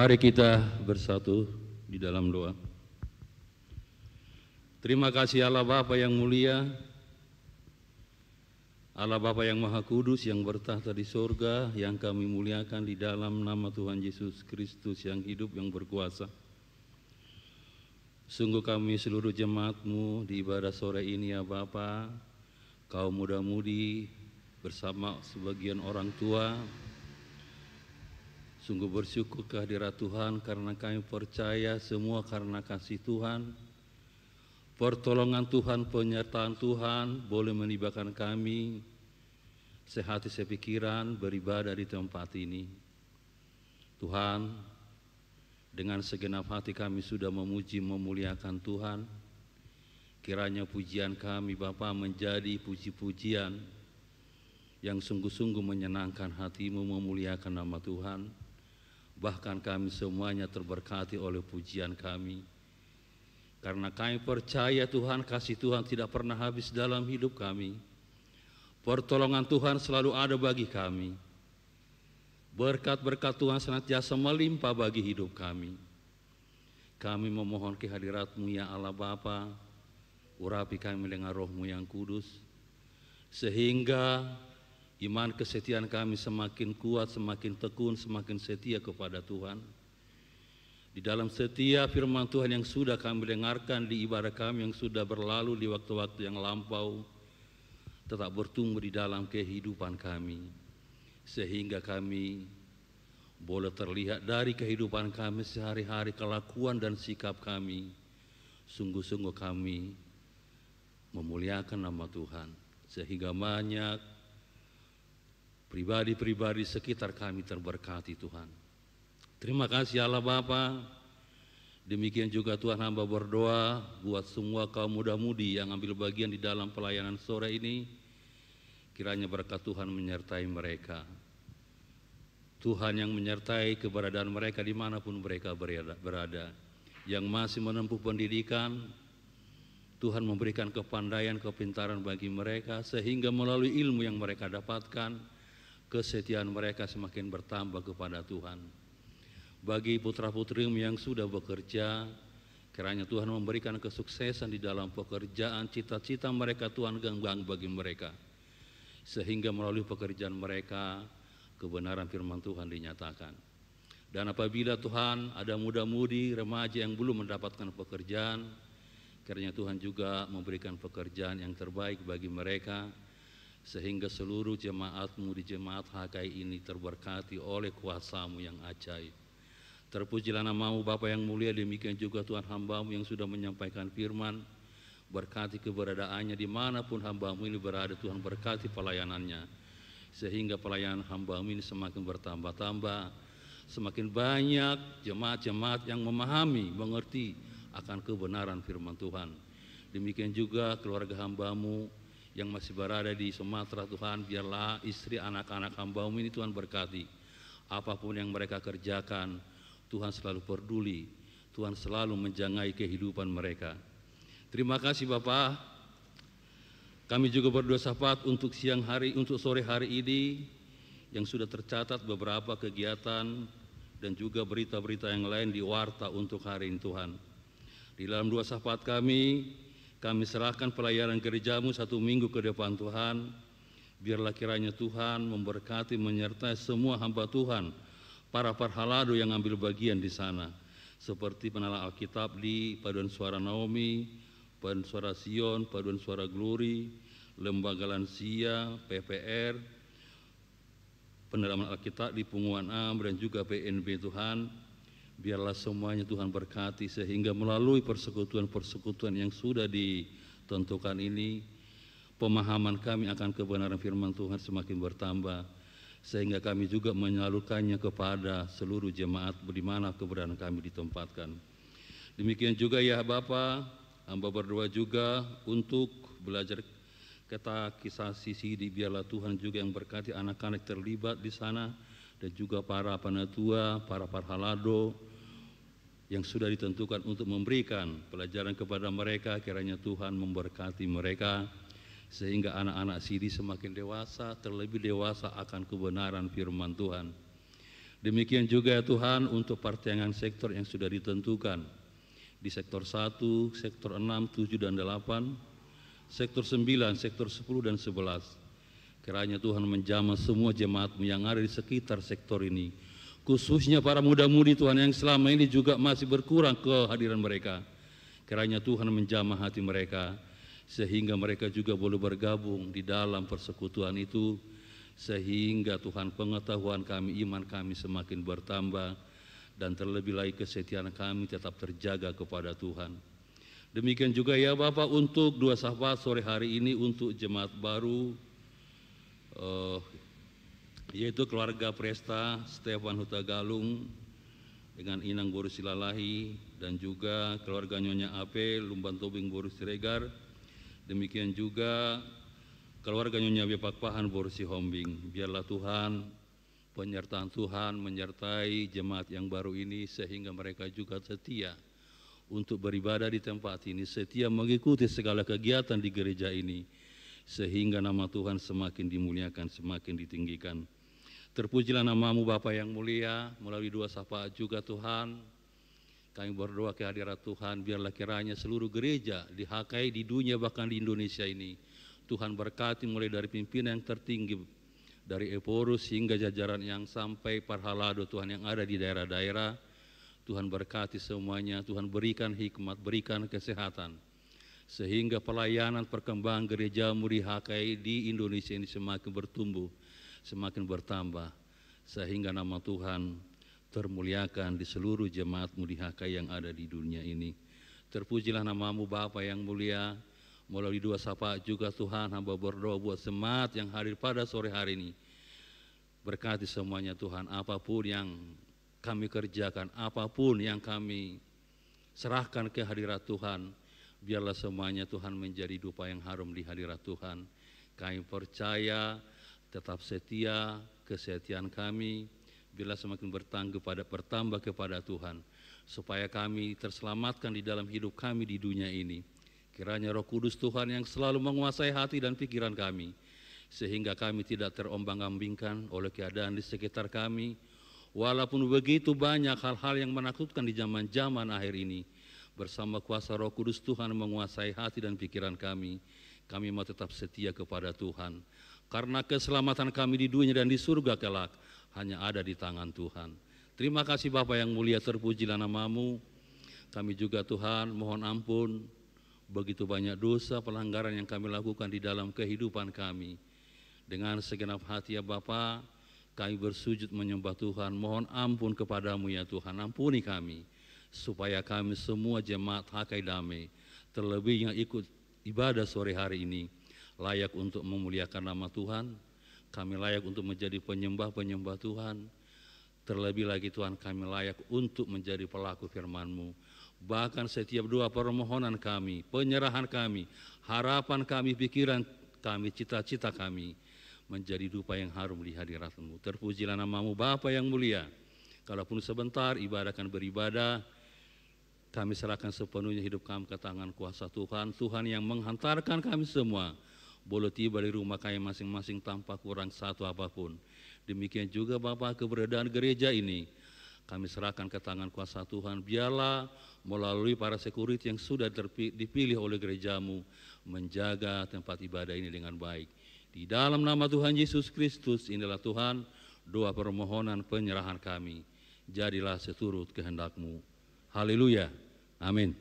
Mari kita bersatu di dalam doa. Terima kasih Allah Bapa yang mulia, Allah Bapa yang Maha Kudus yang bertahta di sorga, yang kami muliakan di dalam nama Tuhan Yesus Kristus yang hidup, yang berkuasa. Sungguh kami seluruh jemaat-Mu di ibadah sore ini ya Bapa, kaum muda-mudi bersama sebagian orang tua, sungguh bersyukur kehadirat Tuhan karena kami percaya semua karena kasih Tuhan, pertolongan Tuhan, penyertaan Tuhan boleh melibatkan kami sehati sepikiran beribadah di tempat ini. Tuhan, dengan segenap hati kami sudah memuji memuliakan Tuhan. Kiranya pujian kami Bapa menjadi puji-pujian yang sungguh-sungguh menyenangkan hati-Mu, memuliakan nama Tuhan. Bahkan kami semuanya terberkati oleh pujian kami. Karena kami percaya Tuhan, kasih Tuhan tidak pernah habis dalam hidup kami. Pertolongan Tuhan selalu ada bagi kami. Berkat-berkat Tuhan senantiasa melimpah bagi hidup kami. Kami memohon kehadirat-Mu ya Allah Bapa, urapi kami dengan Roh-Mu yang kudus, sehingga iman kesetiaan kami semakin kuat, semakin tekun, semakin setia kepada Tuhan. Di dalam setiap firman Tuhan yang sudah kami dengarkan di ibadah kami yang sudah berlalu di waktu-waktu yang lampau, tetap bertumbuh di dalam kehidupan kami, sehingga kami boleh terlihat dari kehidupan kami sehari-hari, kelakuan dan sikap kami, sungguh-sungguh kami memuliakan nama Tuhan, sehingga banyak pribadi-pribadi sekitar kami terberkati Tuhan. Terima kasih Allah Bapa. Demikian juga Tuhan hamba berdoa buat semua kaum muda-mudi yang ambil bagian di dalam pelayanan sore ini. Kiranya berkat Tuhan menyertai mereka. Tuhan yang menyertai keberadaan mereka dimanapun mereka berada. Yang masih menempuh pendidikan, Tuhan memberikan kepandaian, kepintaran bagi mereka, sehingga melalui ilmu yang mereka dapatkan, kesetiaan mereka semakin bertambah kepada Tuhan. Bagi putra-putrimu yang sudah bekerja, kiranya Tuhan memberikan kesuksesan di dalam pekerjaan, cita-cita mereka Tuhan ganggang bagi mereka, sehingga melalui pekerjaan mereka kebenaran firman Tuhan dinyatakan. Dan apabila Tuhan ada muda-mudi, remaja yang belum mendapatkan pekerjaan, kiranya Tuhan juga memberikan pekerjaan yang terbaik bagi mereka, sehingga seluruh jemaat-Mu di jemaat HKI ini terberkati oleh kuasa-Mu yang ajaib. Terpujilah nama-Mu Bapa yang mulia, demikian juga Tuhan hamba-Mu yang sudah menyampaikan firman, berkati keberadaannya dimanapun hamba-Mu ini berada. Tuhan berkati pelayanannya, sehingga pelayanan hamba-Mu ini semakin bertambah-tambah, semakin banyak jemaat-jemaat yang memahami, mengerti akan kebenaran firman Tuhan. Demikian juga keluarga hamba-Mu yang masih berada di Sumatera Tuhan, biarlah istri anak-anak hamba-Mu ini Tuhan berkati. Apapun yang mereka kerjakan, Tuhan selalu peduli, Tuhan selalu menjangai kehidupan mereka. Terima kasih Bapak. Kami juga berdoa syafaat untuk siang hari, untuk sore hari ini yang sudah tercatat beberapa kegiatan dan juga berita-berita yang lain di warta untuk hari ini Tuhan. Di dalam doa syafaat kami serahkan pelayanan gereja-Mu 1 minggu ke depan Tuhan. Biarlah kiranya Tuhan memberkati, menyertai semua hamba Tuhan, para parhalado yang ambil bagian di sana, seperti penalah Alkitab di Paduan Suara Naomi, Paduan Suara Sion, Paduan Suara Glory, Lembaga Lansia, PPR, Pendalaman Alkitab di Punguan Am, dan juga PNB Tuhan. Biarlah semuanya Tuhan berkati, sehingga melalui persekutuan-persekutuan yang sudah ditentukan ini, pemahaman kami akan kebenaran firman Tuhan semakin bertambah, sehingga kami juga menyalurkannya kepada seluruh jemaat di mana keberadaan kami ditempatkan. Demikian juga ya Bapa, hamba berdoa juga untuk belajar kisah CCD, biarlah Tuhan juga yang berkati anak-anak terlibat di sana, dan juga para penatua, para parhalado yang sudah ditentukan untuk memberikan pelajaran kepada mereka. Kiranya Tuhan memberkati mereka, sehingga anak-anak sini semakin dewasa, terlebih dewasa akan kebenaran firman Tuhan. Demikian juga ya Tuhan untuk pertengahan sektor yang sudah ditentukan. Di sektor 1, sektor 6, 7, dan 8, sektor 9, sektor 10, dan 11. Kiranya Tuhan menjamah semua jemaat-Mu yang ada di sekitar sektor ini. Khususnya para muda-mudi Tuhan yang selama ini juga masih berkurang kehadiran mereka. Kiranya Tuhan menjamah hati mereka, sehingga mereka juga boleh bergabung di dalam persekutuan itu, sehingga Tuhan pengetahuan kami, iman kami semakin bertambah, dan terlebih lagi kesetiaan kami tetap terjaga kepada Tuhan. Demikian juga ya Bapak untuk dua sahabat sore hari ini untuk jemaat baru, yaitu keluarga Presta Stefan Huta Galung dengan Inang Boru Silalahi, dan juga keluarga Nyonya Ape Lumban Tobing Boru Siregar. Demikian juga keluarga Nyonya Bepak Pahan Boru Sihombing. Biarlah Tuhan, penyertaan Tuhan menyertai jemaat yang baru ini, sehingga mereka juga setia untuk beribadah di tempat ini, setia mengikuti segala kegiatan di gereja ini, sehingga nama Tuhan semakin dimuliakan, semakin ditinggikan. Terpujilah nama-Mu Bapa yang mulia, melalui dua syafaat juga Tuhan. Kami berdoa kehadirat Tuhan, biarlah kiranya seluruh gereja di HKI di dunia bahkan di Indonesia ini, Tuhan berkati mulai dari pimpinan yang tertinggi, dari Eporus hingga jajaran yang sampai Parhalado Tuhan yang ada di daerah-daerah. Tuhan berkati semuanya, Tuhan berikan hikmat, berikan kesehatan, sehingga pelayanan perkembangan gereja-Mu di HKI di Indonesia ini semakin bertumbuh, semakin bertambah, sehingga nama Tuhan termuliakan di seluruh jemaat-Mu di HKI yang ada di dunia ini. Terpujilah nama-Mu Bapa yang mulia, melalui dua syafaat juga Tuhan, hamba berdoa buat jemaat yang hadir pada sore hari ini. Berkati semuanya Tuhan, apapun yang kami kerjakan, apapun yang kami serahkan ke hadirat Tuhan, biarlah semuanya Tuhan menjadi dupa yang harum di hadirat Tuhan. Kami percaya, tetap setia, kesetiaan kami bila semakin bertambah kepada Tuhan, supaya kami terselamatkan di dalam hidup kami di dunia ini. Kiranya Roh Kudus Tuhan yang selalu menguasai hati dan pikiran kami, sehingga kami tidak terombang-ambingkan oleh keadaan di sekitar kami. Walaupun begitu banyak hal-hal yang menakutkan di zaman-zaman akhir ini, bersama kuasa Roh Kudus Tuhan menguasai hati dan pikiran kami mau tetap setia kepada Tuhan. Karena keselamatan kami di dunia dan di surga kelak hanya ada di tangan Tuhan. Terima kasih Bapa yang mulia, terpujilah nama-Mu. Kami juga Tuhan mohon ampun begitu banyak dosa pelanggaran yang kami lakukan di dalam kehidupan kami. Dengan segenap hati ya Bapa, kami bersujud menyembah Tuhan, mohon ampun kepada-Mu ya Tuhan, ampuni kami, supaya kami semua jemaat HKI Damai, terlebih yang ikut ibadah sore hari ini, layak untuk memuliakan nama Tuhan. Kami layak untuk menjadi penyembah-penyembah Tuhan. Terlebih lagi Tuhan, kami layak untuk menjadi pelaku firman-Mu. Bahkan setiap doa permohonan kami, penyerahan kami, harapan kami, pikiran kami, cita-cita kami, menjadi dupa yang harum di hadirat-Mu. Terpujilah nama-Mu Bapa yang mulia. Kalaupun sebentar ibadah akan beribadah, kami serahkan sepenuhnya hidup kami ke tangan kuasa Tuhan. Tuhan yang menghantarkan kami semua boleh tiba di rumah kami masing-masing tanpa kurang satu apapun. Demikian juga Bapa, keberadaan gereja ini kami serahkan ke tangan kuasa Tuhan. Biarlah melalui para security yang sudah dipilih oleh gereja-Mu menjaga tempat ibadah ini dengan baik. Di dalam nama Tuhan Yesus Kristus, inilah Tuhan doa permohonan penyerahan kami. Jadilah seturut kehendak-Mu. Haleluya. Amin.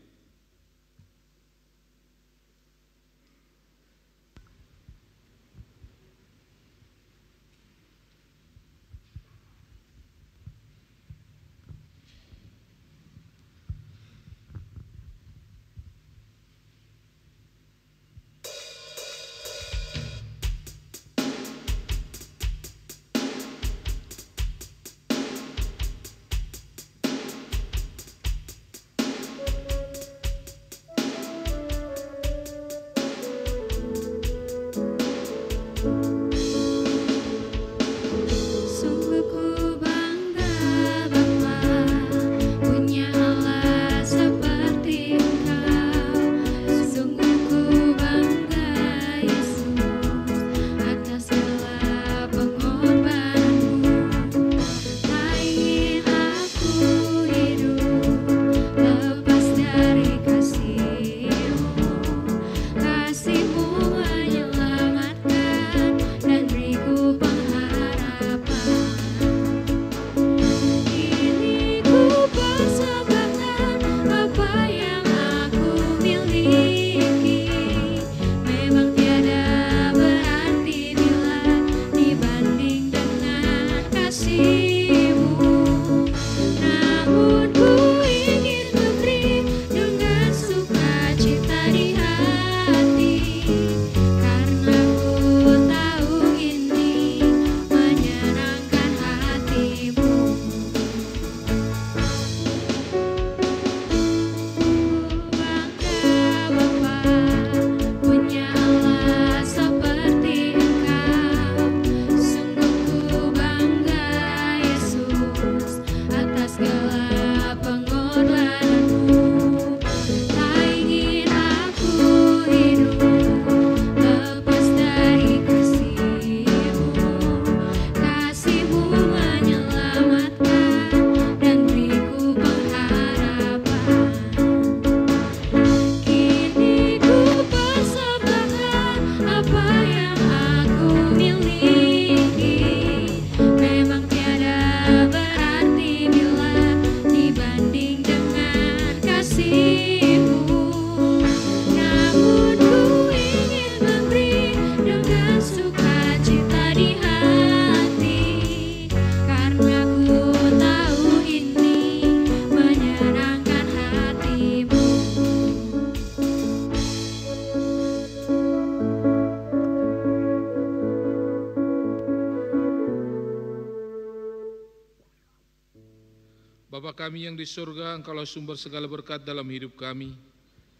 kami yang di surga, Engkaulah sumber segala berkat dalam hidup kami.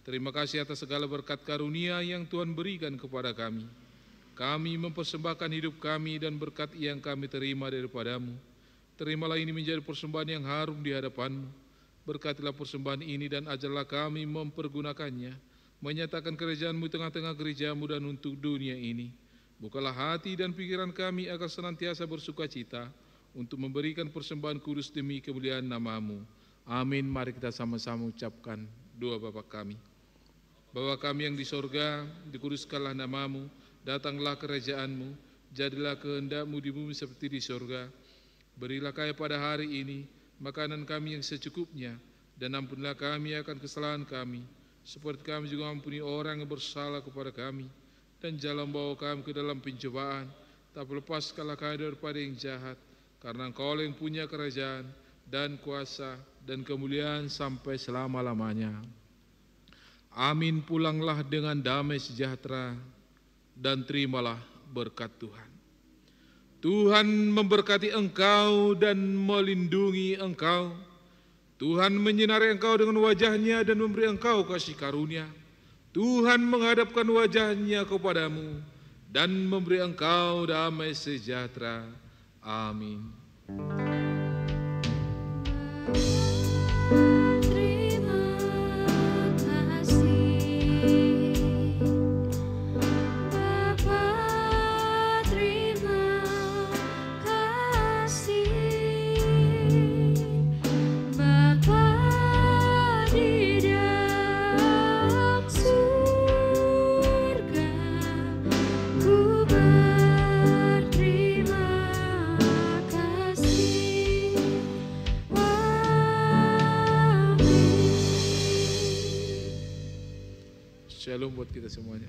Terima kasih atas segala berkat karunia yang Tuhan berikan kepada kami. Kami mempersembahkan hidup kami dan berkat yang kami terima daripada-Mu. Terimalah ini menjadi persembahan yang harum di hadapan-Mu. Berkatilah persembahan ini dan ajarlah kami mempergunakannya, menyatakan kerajaan-Mu di tengah-tengah gereja-Mu dan untuk dunia ini. Bukalah hati dan pikiran kami agar senantiasa bersuka cita untuk memberikan persembahan kudus demi kemuliaan nama-Mu. Amin. Mari kita sama-sama ucapkan doa Bapa kami. Bapa kami yang di sorga, dikuduskanlah nama-Mu, datanglah kerajaan-Mu, jadilah kehendak-Mu di bumi seperti di sorga. Berilah kami pada hari ini makanan kami yang secukupnya, dan ampunilah kami akan kesalahan kami, seperti kami juga ampuni orang yang bersalah kepada kami. Dan jangan bawa kami ke dalam pencobaan, tapi lepaskanlah kami daripada yang jahat, karena Engkau yang punya kerajaan dan kuasa dan kemuliaan sampai selama-lamanya. Amin. Pulanglah dengan damai sejahtera dan terimalah berkat Tuhan. Tuhan memberkati engkau dan melindungi engkau. Tuhan menyinari engkau dengan wajah-Nya dan memberi engkau kasih karunia. Tuhan menghadapkan wajah-Nya kepadamu dan memberi engkau damai sejahtera. Amin. Shalom buat kita semuanya.